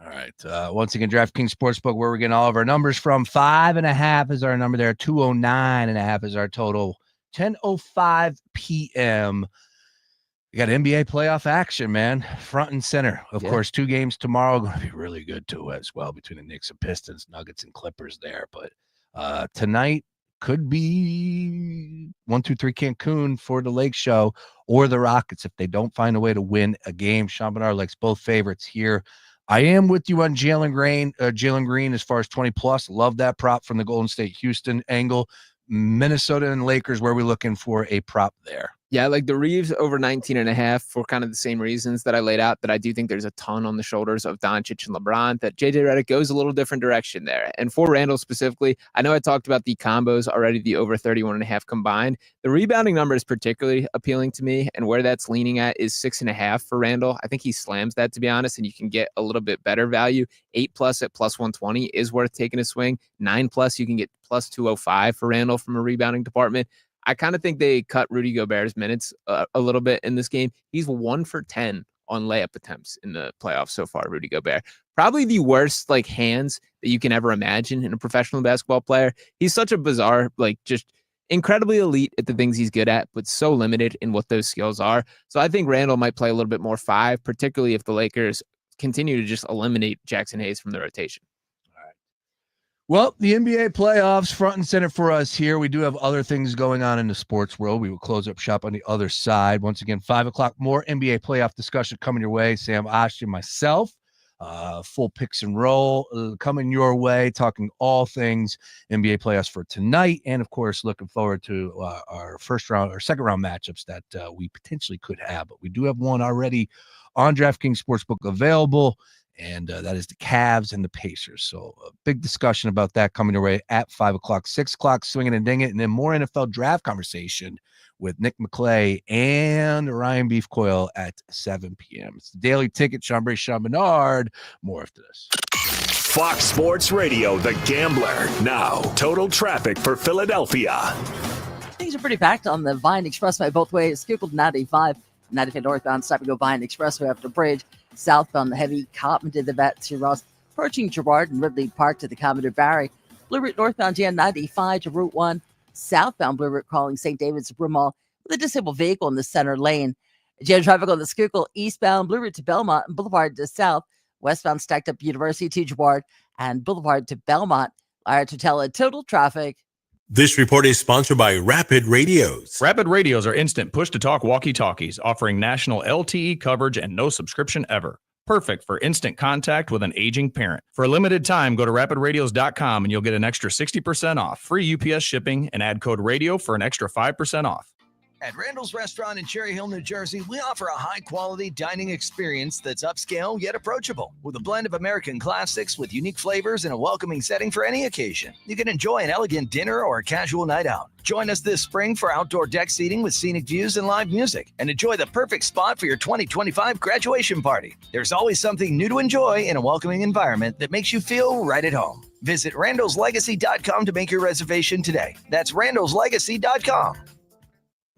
All right. Once again, DraftKings Sportsbook, where we're getting all of our numbers from. 5.5 is our number there. 209.5 is our total. 10:05 p.m. We got NBA playoff action, man. Front and center. Of course, 2 games tomorrow. Going to be really good, too, as well, between the Knicks and Pistons, Nuggets and Clippers there. But tonight could be 1-2-3 Cancun for the Lake Show, or the Rockets if they don't find a way to win a game. Sean Barnard likes both favorites here. I am with you on Jalen Green as far as 20+. Love that prop from the Golden State Houston angle. Minnesota and Lakers, where we're looking for a prop there. Yeah, like the Reeves over 19.5 for kind of the same reasons that I laid out, that I do think there's a ton on the shoulders of Doncic and LeBron, that JJ Redick goes a little different direction there. And for Randall specifically, I know I talked about the combos already, the over 31.5 combined. The rebounding number is particularly appealing to me, and where that's leaning at is 6.5 for Randall. I think he slams that, to be honest, and you can get a little bit better value. 8+ at +120 is worth taking a swing. 9+ you can get +205 for Randall from a rebounding department. I kind of think they cut Rudy Gobert's minutes a little bit in this game. He's 1 for 10 on layup attempts in the playoffs so far, Rudy Gobert. Probably the worst hands that you can ever imagine in a professional basketball player. He's such a bizarre, just incredibly elite at the things he's good at, but so limited in what those skills are. So I think Randall might play a little bit more 5, particularly if the Lakers continue to just eliminate Jackson Hayes from the rotation. Well, the NBA playoffs front and center for us here. We do have other things going on in the sports world. We will close up shop on the other side. Once again, 5 o'clock, more NBA playoff discussion coming your way. Sam Ash and myself, full picks and roll coming your way, talking all things NBA playoffs for tonight. And, of course, looking forward to our second round matchups that we potentially could have. But we do have one already on DraftKings Sportsbook available. And that is the Cavs and the Pacers. So a big discussion about that coming your way at 5 o'clock, 6 o'clock, swinging and ding it. And then more NFL draft conversation with Nick McClay and Ryan Beef Coyle at 7 p.m. It's the Daily Ticket. Sean Barnard. More after this. Fox Sports Radio, The Gambler. Now, total traffic for Philadelphia. Things are pretty packed on the Vine Expressway both ways. Schuylkill 95 northbound, stop and go Vine Expressway after the bridge. Southbound, the heavy Cotton to the Betsy Ross, approaching Girard and Ridley Park to the Commodore Barry. Blue Route northbound Jan 95 to Route 1. Southbound Blue Route calling St. David's to Broomall with a disabled vehicle in the center lane. Jam traffic on the Schuylkill eastbound Blue Route to Belmont and Boulevard to South. Westbound stacked up University to Jabard and Boulevard to Belmont. To tell a total traffic. This report is sponsored by Rapid Radios. Rapid Radios are instant push-to-talk walkie-talkies offering national LTE coverage and no subscription ever. Perfect for instant contact with an aging parent. For a limited time, go to rapidradios.com and you'll get an extra 60% off, free UPS shipping, and add code RADIO for an extra 5% off. At Randall's Restaurant in Cherry Hill, New Jersey, we offer a high-quality dining experience that's upscale yet approachable, with a blend of American classics with unique flavors and a welcoming setting for any occasion. You can enjoy an elegant dinner or a casual night out. Join us this spring for outdoor deck seating with scenic views and live music, and enjoy the perfect spot for your 2025 graduation party. There's always something new to enjoy in a welcoming environment that makes you feel right at home. Visit randallslegacy.com to make your reservation today. That's randallslegacy.com.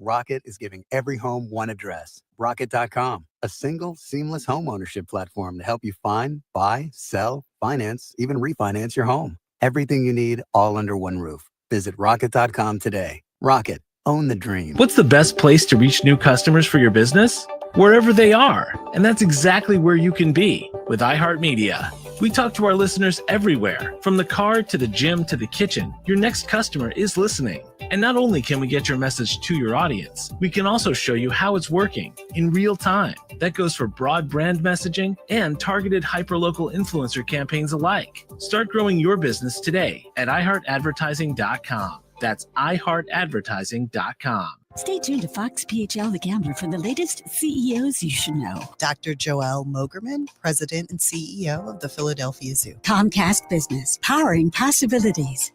Rocket is giving every home one address. Rocket.com, a single, seamless home ownership platform to help you find, buy, sell, finance, even refinance your home. Everything you need all under one roof. Visit Rocket.com today. Rocket, own the dream. What's the best place to reach new customers for your business? Wherever they are. And that's exactly where you can be with iHeartMedia. We talk to our listeners everywhere, from the car to the gym to the kitchen. Your next customer is listening. And not only can we get your message to your audience, we can also show you how it's working in real time. That goes for broad brand messaging and targeted hyperlocal influencer campaigns alike. Start growing your business today at iHeartAdvertising.com. That's iHeartAdvertising.com. Stay tuned to Fox PHL The Gambler for the latest CEOs you should know. Dr. Joelle Mogerman, President and CEO of the Philadelphia Zoo. Comcast Business, powering possibilities.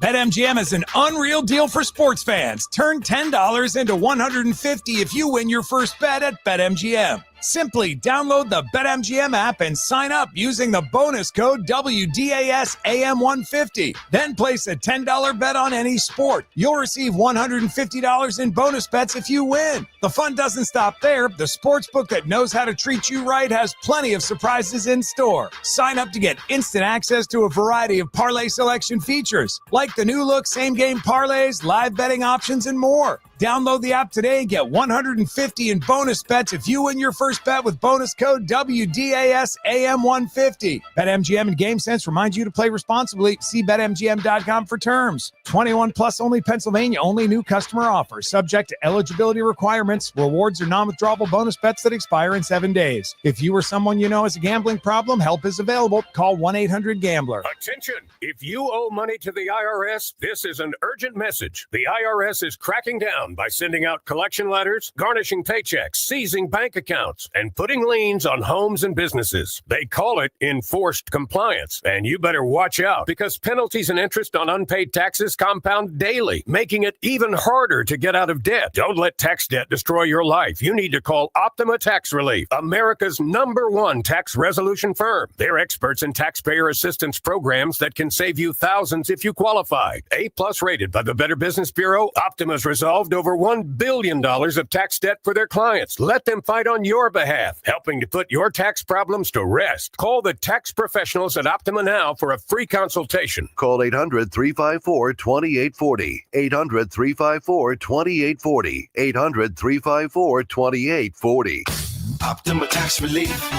BetMGM is an unreal deal for sports fans. Turn $10 into $150 if you win your first bet at BetMGM. Simply download the BetMGM app and sign up using the bonus code WDASAM150. Then place a $10 bet on any sport. You'll receive $150 in bonus bets if you win. The fun doesn't stop there. The sportsbook that knows how to treat you right has plenty of surprises in store. Sign up to get instant access to a variety of parlay selection features, like the new look same-game parlays, live betting options, and more. Download the app today and get $150 in bonus bets if you win your first bet with bonus code WDASAM150. BetMGM and GameSense remind you to play responsibly. See BetMGM.com for terms. 21 plus only, Pennsylvania only, new customer offer. Subject to eligibility requirements. Rewards are non-withdrawable bonus bets that expire in 7 days. If you or someone you know has a gambling problem, help is available. Call 1-800-GAMBLER. Attention! If you owe money to the IRS, this is an urgent message. The IRS is cracking down by sending out collection letters, garnishing paychecks, seizing bank accounts, and putting liens on homes and businesses. They call it enforced compliance, and you better watch out because penalties and interest on unpaid taxes compound daily, making it even harder to get out of debt. Don't let tax debt destroy your life. You need to call Optima Tax Relief, America's #1 tax resolution firm. They're experts in taxpayer assistance programs that can save you thousands if you qualify. A+ rated by the Better Business Bureau, Optima's resolved over $1 billion of tax debt for their clients. Let them fight on your behalf, helping to put your tax problems to rest. Call the tax professionals at Optima now for a free consultation. Call 800-354-2840. 800-354-2840. 800-354-2840. Optima Tax Relief.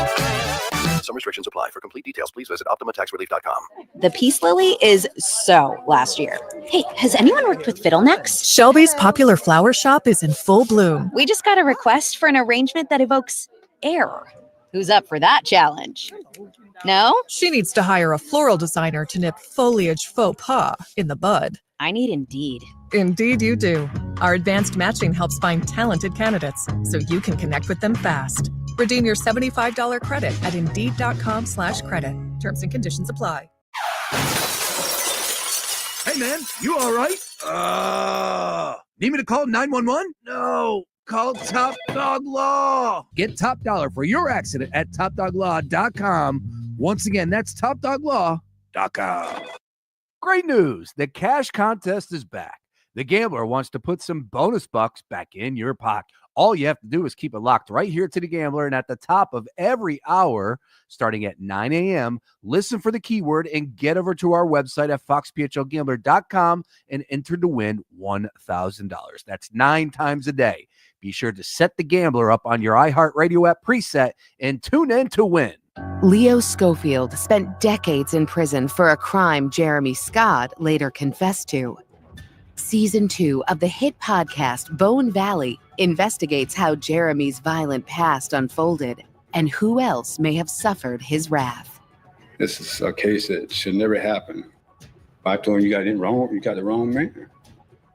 Some restrictions apply. For complete details, please visit OptimaTaxRelief.com. The Peace Lily is so last year. Hey, has anyone worked with fiddlenecks? Shelby's popular flower shop is in full bloom. We just got a request for an arrangement that evokes air. Who's up for that challenge? No? She needs to hire a floral designer to nip foliage faux pas in the bud. I need Indeed. Indeed you do. Our advanced matching helps find talented candidates so you can connect with them fast. Redeem your $75 credit at Indeed.com/credit. Terms and conditions apply. Hey, man, you all right? Need me to call 911? No. Call Top Dog Law. Get top dollar for your accident at TopDogLaw.com. Once again, that's TopDogLaw.com. Great news. The cash contest is back. The Gambler wants to put some bonus bucks back in your pocket. All you have to do is keep it locked right here to The Gambler, and at the top of every hour, starting at 9 a.m., listen for the keyword and get over to our website at foxphlgambler.com and enter to win $1,000. That's 9 times a day. Be sure to set The Gambler up on your iHeartRadio app preset and tune in to win. Leo Schofield spent decades in prison for a crime Jeremy Scott later confessed to. Season 2 of the hit podcast Bone Valley investigates how Jeremy's violent past unfolded and who else may have suffered his wrath. This is a case that should never happen. If I told him you got the wrong man.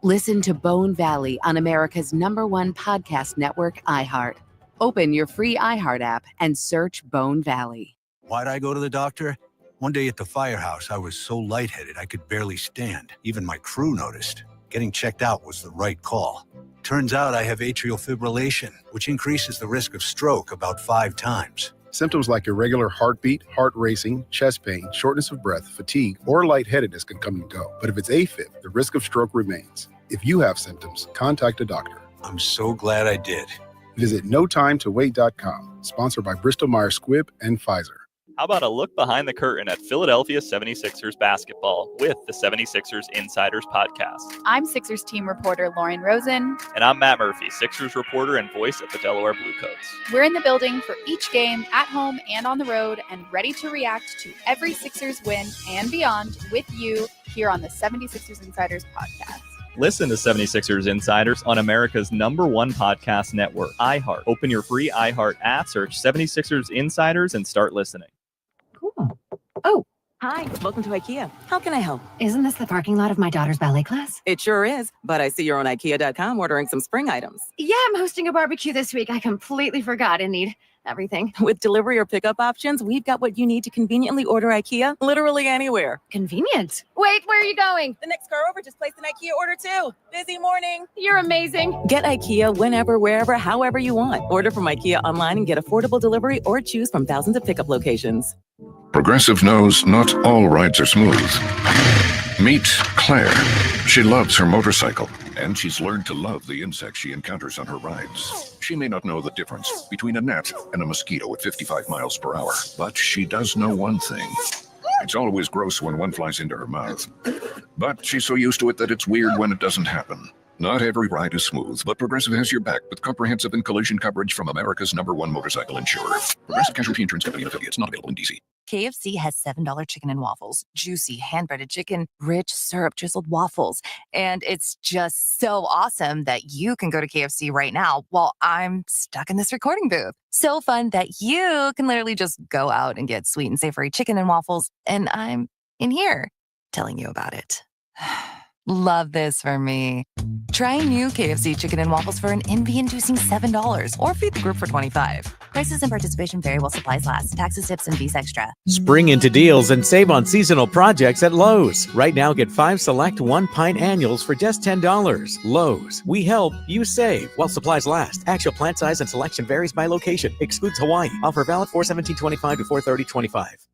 Listen to Bone Valley on America's #1 podcast network, iHeart. Open your free iHeart app and search Bone Valley. Why'd I go to the doctor? One day at the firehouse, I was so lightheaded I could barely stand. Even my crew noticed. Getting checked out was the right call. Turns out I have atrial fibrillation, which increases the risk of stroke about 5 times. Symptoms like irregular heartbeat, heart racing, chest pain, shortness of breath, fatigue, or lightheadedness can come and go. But if it's AFib, the risk of stroke remains. If you have symptoms, contact a doctor. I'm so glad I did. Visit NoTimeToWait.com, sponsored by Bristol-Myers Squibb and Pfizer. How about a look behind the curtain at Philadelphia 76ers basketball with the 76ers Insiders Podcast? I'm Sixers team reporter Lauren Rosen. And I'm Matt Murphy, Sixers reporter and voice of the Delaware Bluecoats. We're in the building for each game, at home and on the road, and ready to react to every Sixers win and beyond with you here on the 76ers Insiders Podcast. Listen to 76ers Insiders on America's #1 podcast network, iHeart. Open your free iHeart app, search 76ers Insiders, and start listening. Cool. Oh, hi. Welcome to IKEA. How can I help? Isn't this the parking lot of my daughter's ballet class? It sure is, but I see you're on IKEA.com ordering some spring items. Yeah, I'm hosting a barbecue this week. I completely forgot I need everything. With delivery or pickup options, we've got what you need to conveniently order IKEA literally anywhere. Convenient. Wait, where are you going? The next car over just placed an IKEA order too. Busy morning. You're amazing. Get IKEA whenever, wherever, however you want. Order from IKEA online and get affordable delivery or choose from thousands of pickup locations. Progressive knows not all rides are smooth. Meet Claire. She loves her motorcycle, and she's learned to love the insects she encounters on her rides. She may not know the difference between a gnat and a mosquito at 55 miles per hour, but she does know one thing. It's always gross when one flies into her mouth. But she's so used to it that it's weird when it doesn't happen. Not every ride is smooth, but Progressive has your back with comprehensive and collision coverage from America's #1 motorcycle insurer. Progressive Casualty Insurance Company and Affiliates, not available in D.C. KFC has $7 chicken and waffles, juicy hand-breaded chicken, rich syrup-drizzled waffles. And it's just so awesome that you can go to KFC right now while I'm stuck in this recording booth. So fun that you can literally just go out and get sweet and savory chicken and waffles, and I'm in here telling you about it. Love this for me. Try new KFC chicken and waffles for an envy-inducing $7 or feed the group for $25. Prices and participation vary while supplies last. Taxes, tips, and fees extra. Spring into deals and save on seasonal projects at Lowe's. Right now, get 5 select 1-pint annuals for just $10. Lowe's. We help, you save while supplies last. Actual plant size and selection varies by location. Excludes Hawaii. Offer valid 4/17/25 to 4/30/25.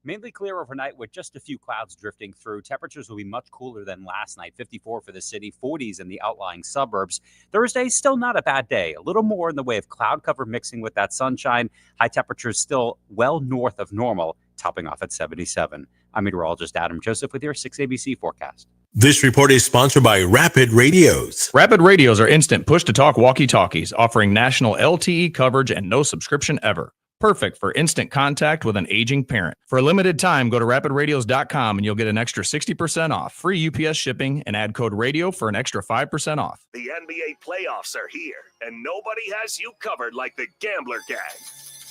Mainly clear overnight with just a few clouds drifting through. Temperatures will be much cooler than last night. 54 for the city, 40s in the outlying suburbs. Thursday, still not a bad day. A little more in the way of cloud cover mixing with that sunshine. High temperatures still well north of normal, topping off at 77. I'm meteorologist Adam Joseph with your 6ABC forecast. This report is sponsored by Rapid Radios. Rapid Radios are instant push-to-talk walkie-talkies, offering national LTE coverage and no subscription ever. Perfect for instant contact with an aging parent. For a limited time, go to rapidradios.com and you'll get an extra 60% off, free UPS shipping, and add code radio for an extra 5% off. The NBA playoffs are here, and nobody has you covered like the Gambler Gang.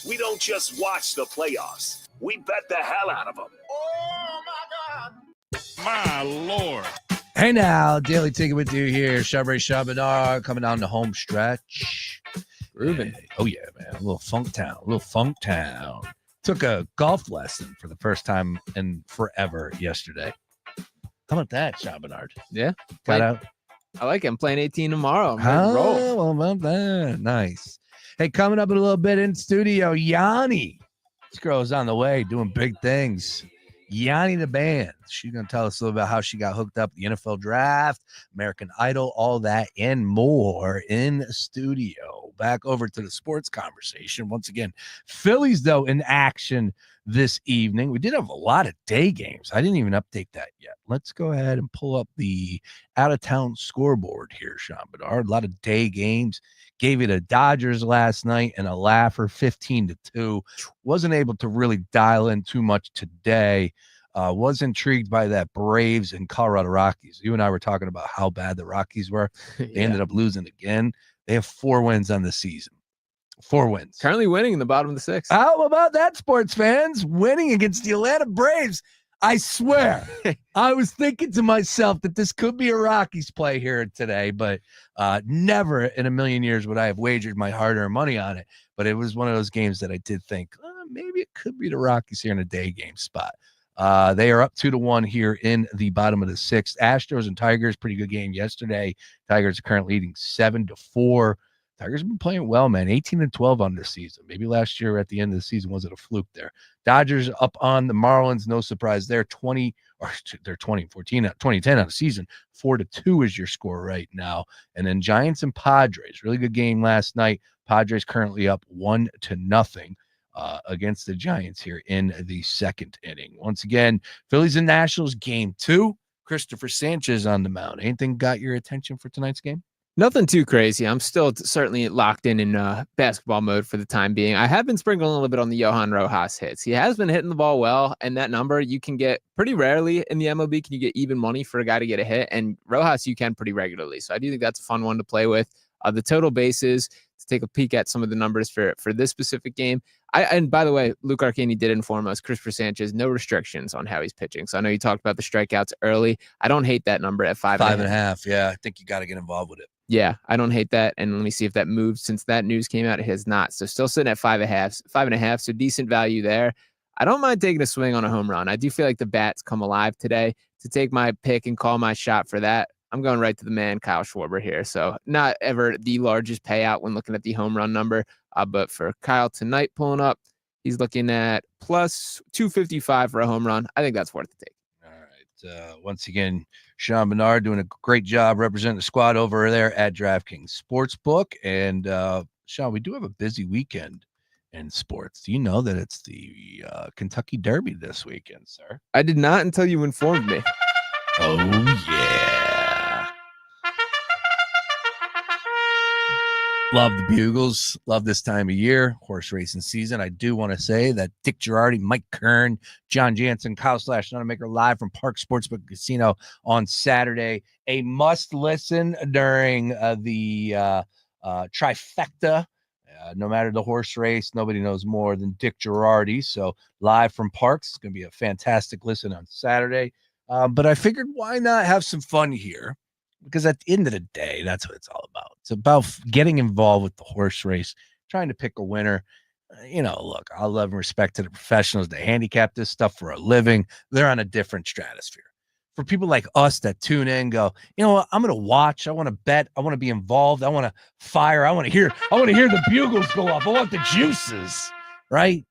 We don't just watch the playoffs. We bet the hell out of them. Oh, my Lord. Hey now, Daily Ticket with you here. Barnard coming down the home stretch. Grooving. Oh, yeah, man. A little funk town. Took a golf lesson for the first time in forever yesterday. How about that, Barnard? Yeah. Got out. I like it. I'm playing 18 tomorrow. I'm How roll. about that? Nice. Hey, coming up in a little bit in studio, Yanni. This girl is on the way doing big things. Yanni the Band. She's going to tell us a little about how she got hooked up, the NFL draft, American Idol, all that and more in the studio. Back over to the sports conversation. Once again, Phillies, though, in action this evening. We did have a lot of day games. I didn't even update that yet. Let's go ahead and pull up the out-of-town scoreboard here, Sean Barnard. A lot of day games. Gave it a Dodgers last night and a laugher, 15-2. Wasn't able to really dial in too much today. Was intrigued by that Braves and Colorado Rockies. You and I were talking about how bad the Rockies were. They ended up losing again. They have 4 wins on the season. 4 wins. Currently winning in the bottom of the 6th. How about that, sports fans? Winning against the Atlanta Braves. I swear, I was thinking to myself that this could be a Rockies play here today, but never in a million years would I have wagered my hard-earned money on it. But it was one of those games that I did think, maybe it could be the Rockies here in a day game spot. They are up 2-1 here in the bottom of the 6th. Astros and Tigers, pretty good game yesterday. Tigers are currently leading 7-4. Tigers have been playing well, man. 18-12 on this season. Maybe last year at the end of the season was it a fluke there. Dodgers up on the Marlins, no surprise there. 20-14, 2010 on the season. 4-2 is your score right now. And then Giants and Padres, really good game last night. Padres currently up 1-0 against the Giants here in the 2nd inning. Once again, Phillies and Nationals game 2. Christopher Sanchez on the mound. Anything got your attention for tonight's game? Nothing too crazy. I'm still certainly locked in basketball mode for the time being. I have been sprinkling a little bit on the Johan Rojas hits. He has been hitting the ball well, and that number you can get pretty rarely in the MLB. Can you get even money for a guy to get a hit? And Rojas you can pretty regularly. So I do think that's a fun one to play with. The total bases, to take a peek at some of the numbers for this specific game. And by the way, Luke Arcani did inform us, Christopher Sanchez, no restrictions on how he's pitching. So I know you talked about the strikeouts early. I don't hate that number at 5.5. Yeah, I think you got to get involved with it. Yeah, I don't hate that. And let me see if that moved since that news came out. It has not. So still sitting at 5.5. So decent value there. I don't mind taking a swing on a home run. I do feel like the bats come alive today. To take my pick and call my shot for that, I'm going right to the man, Kyle Schwarber here. So not ever the largest payout when looking at the home run number. But for Kyle tonight pulling up, he's looking at plus 255 for a home run. I think that's worth the take. Once again, Sean Barnard doing a great job representing the squad over there at DraftKings Sportsbook. And Sean, we do have a busy weekend in sports. Do you know that it's the Kentucky Derby this weekend, sir? I did not until you informed me. Oh, yeah. Love the Bugles. Love this time of year, horse racing season. I do want to say that Dick Girardi, Mike Kern, John Jansen, Kyle Nonamaker live from Park Sportsbook Casino on Saturday. A must listen during the trifecta. No matter the horse race, nobody knows more than Dick Girardi. So live from Parks, it's going to be a fantastic listen on Saturday. But I figured why not have some fun here? Because at the end of the day, that's what it's all about. It's about getting involved with the horse race, trying to pick a winner. Look, I love and respect to the professionals that handicap this stuff for a living. They're on a different stratosphere. For people like us that tune in and go, you know what, I'm going to watch. I want to bet. I want to be involved. I want to fire. I want to hear the bugles go up. I want the juices, right?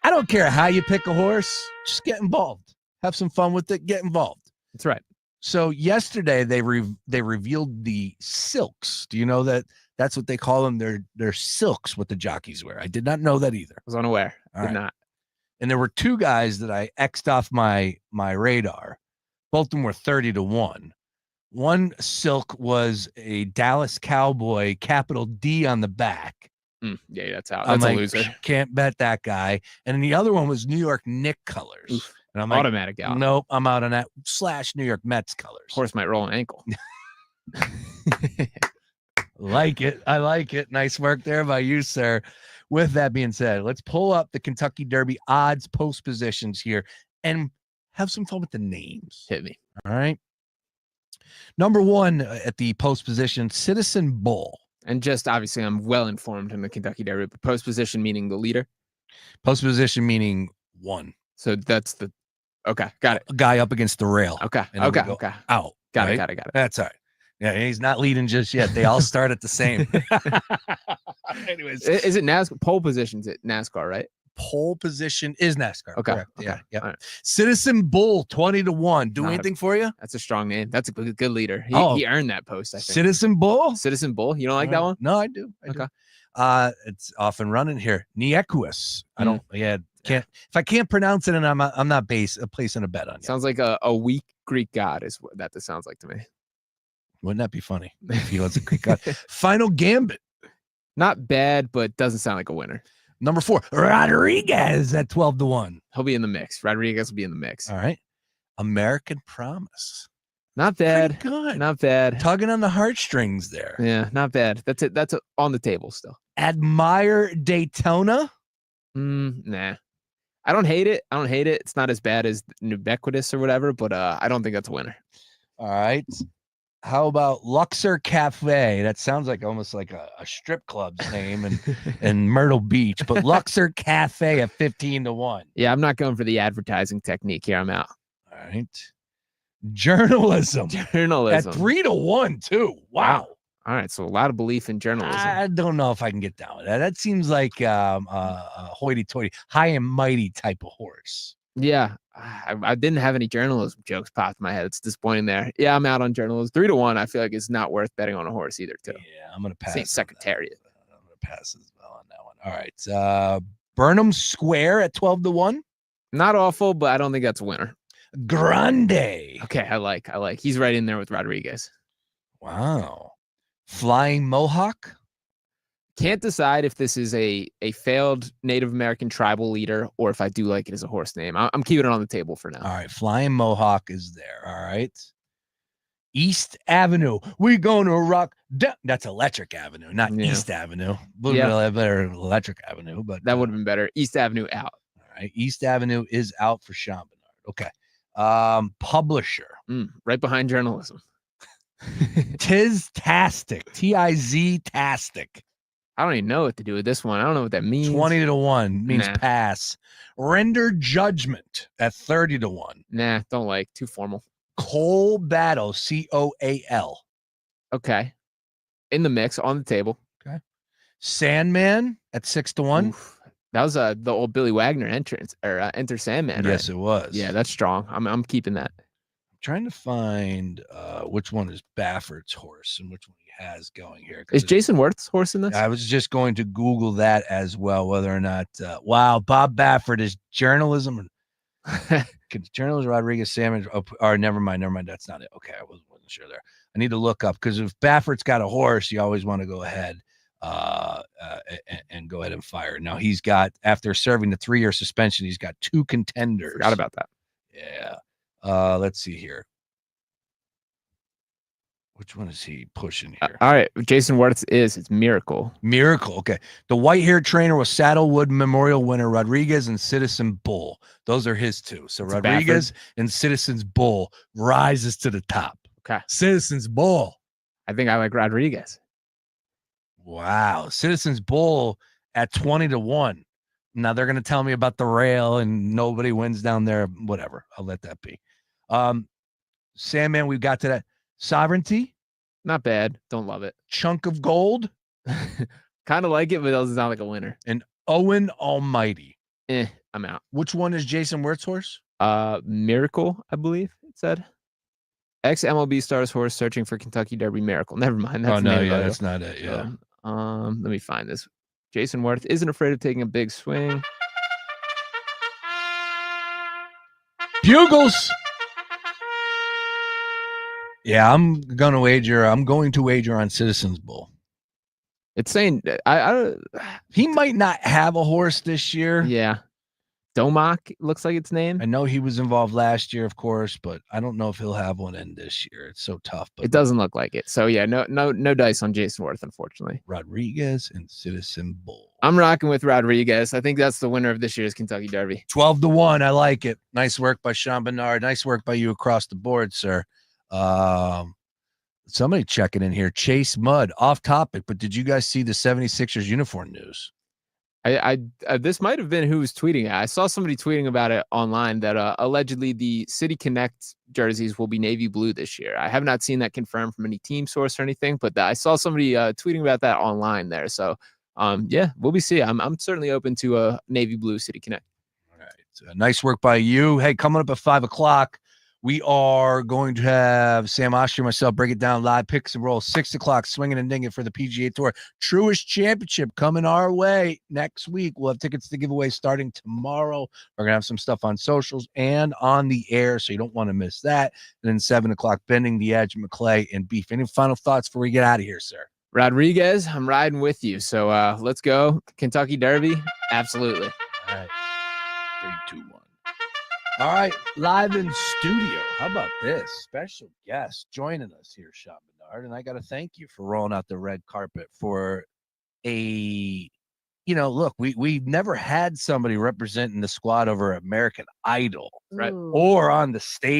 I don't care how you pick a horse. Just get involved. Have some fun with it. Get involved. That's right. So yesterday they revealed the silks. Do you know that that's what they call them? They're silks what the jockeys wear. I did not know that either. I was unaware. Did not. And there were 2 guys that I X'd off my radar. Both of them were 30-1. One silk was a Dallas Cowboy, capital D on the back. Yeah, that's a loser. Can't bet that guy. And then the other one was New York Knicks colors. Oof. And I'm automatic out. Nope, I'm out on that / New York Mets colors. Horse might roll an ankle. Like it. I like it. Nice work there by you, sir. With that being said, let's pull up the Kentucky Derby odds post positions here and have some fun with the names. Hit me. All right. Number 1 at the post position, Citizen Bull. And just obviously I'm well informed in the Kentucky Derby, but post position meaning the leader? Post position meaning 1. So that's the okay, got it. Guy up against the rail. Okay. Okay. Out. Got right? it. That's all right. Yeah, he's not leading just yet. They all start at the same. Anyways. Is it NASCAR? Pole positions at NASCAR, right? pole position is NASCAR. Okay. Correct. Okay. Yeah. Yeah. All right. Citizen Bull 20-1. Do Not anything for you? That's a strong name. That's a good leader. He earned that post, I think. Citizen Bull? Citizen Bull. You don't like that one? No, I do. I do. It's off and running here. Niequus. I don't. Can't. If I can't pronounce it, and I'm not placing a bet on you. Sounds like a weak Greek god is what that sounds like to me. Wouldn't that be funny if he was a Greek god? Final Gambit. Not bad, but doesn't sound like a winner. Number 4, Rodriguez at 12-1. He'll be in the mix. Rodriguez will be in the mix. All right. American Promise. Not bad. Pretty good. Not bad. Tugging on the heartstrings there. Yeah, not bad. That's it. That's on the table still. Admire Daytona. Nah. I don't hate it. It's not as bad as Ubiquitous or whatever, but I don't think that's a winner. All right. How about Luxor Cafe? That sounds like almost like a strip club's name in Myrtle Beach, but Luxor Cafe at 15-1. Yeah, I'm not going for the advertising technique here. I'm out. All right. Journalism. At 3-1 too. Wow. All right. So a lot of belief in journalism. I don't know if I can get down with that. That seems like a hoity-toity, high and mighty type of horse. Yeah. I didn't have any journalism jokes popped in my head. It's disappointing there. Yeah, I'm out on journalism. 3-1. I feel like it's not worth betting on a horse either, too. Yeah, I'm going to pass. St. Secretariat. I'm going to pass as well on that one. All right. Burnham Square at 12-1. Not awful, but I don't think that's a winner. Grande. Okay, I like. He's right in there with Rodriguez. Wow. Flying Mohawk. Can't decide if this is a failed Native American tribal leader or if I do like it as a horse name. I'm keeping it on the table for now. All right. Flying Mohawk is there. All right. East Avenue. We going to rock. That's Electric Avenue, not East Avenue. Would have been better Electric Avenue, but that would have been better. East Avenue out. All right. East Avenue is out for Sean Barnard. Okay. Publisher. Right behind journalism. Tiztastic. T-I-Z-tastic. I don't even know what to do with this one. I don't know what that means. 20-1 means pass. Render judgment at 30-1. Nah, don't like. Too formal. Coal Battle, C-O-A-L. Okay. In the mix, on the table. Okay. Sandman at 6-1. Oof. That was the old Billy Wagner entrance or Enter Sandman. Yes, right? it was. Yeah, that's strong. I'm keeping that. I'm trying to find which one is Baffert's horse and which one he has going here. Is Jason Worth's horse in this? I was just going to Google that as well, whether or not. Wow, Bob Baffert is journalism. Journalism, Rodriguez, Salmon. Or never mind. That's not it. Okay, I wasn't sure there. I need to look up because if Baffert's got a horse, you always want to go ahead and go ahead and fire. Now he's got, after serving the 3-year suspension, he's got 2 contenders. Forgot about that. Yeah. Let's see here. Which one is he pushing here? All right. Jason Worth it's Miracle. Miracle. Okay. The white-haired trainer was Saddlewood Memorial winner Rodriguez and Citizen Bull. Those are his 2. So Rodriguez and Citizen's Bull rises to the top. Okay. Citizen's Bull. I think I like Rodriguez. Wow. Citizen's Bull at 20-1. Now they're going to tell me about the rail and nobody wins down there. Whatever. I'll let that be. Sandman, we've got to that. Sovereignty. Not bad. Don't love it. Chunk of Gold. Kind of like it, but it doesn't sound like a winner. And Owen Almighty. I'm out. Which one is Jason Wirt's horse? Miracle, I believe it said. Ex-MLB stars horse searching for Kentucky Derby Miracle. Never mind. That's that's not it. Yeah. Let me find this. Jason Worth isn't afraid of taking a big swing. Bugles. Yeah, I'm going to wager on Citizen's Bull. It's saying he might not have a horse this year. Yeah. Domak looks like its name. I know he was involved last year, of course, but I don't know if he'll have one in this year. It's so tough. But it doesn't look like it. So yeah, no dice on Jason Worth, unfortunately. Rodriguez and Citizen Bull. I'm rocking with Rodriguez. I think that's the winner of this year's Kentucky Derby. 12-1. I like it. Nice work by Sean Barnard. Nice work by you across the board, sir. Somebody checking in here. Chase Mudd, off topic, but did you guys see the 76ers uniform news? I this might have been who was tweeting it. I saw somebody tweeting about it online that allegedly the City Connect jerseys will be navy blue this year. I have not seen that confirmed from any team source or anything, but I saw somebody tweeting about that online there. So Yeah, we'll be seeing. I'm certainly open to a Navy Blue City Connect. All right. Nice work by you. Hey, coming up at 5:00, we are going to have Sam Oshry and myself break it down live, picks and roll. 6:00, swinging and dinging for the PGA Tour Truist Championship coming our way next week. We'll have tickets to give away starting tomorrow. We're going to have some stuff on socials and on the air, so you don't want to miss that. And then 7:00, Bending the Edge, McClay and Beef. Any final thoughts before we get out of here, sir? Rodriguez, I'm riding with you. So let's go. Kentucky Derby. Absolutely. All right. 3, 2, 1. All right. Live in studio. How about this? Special guest joining us here, Sean Barnard. And I got to thank you for rolling out the red carpet for look, we've never had somebody representing the squad over American Idol, right? Or on the stage.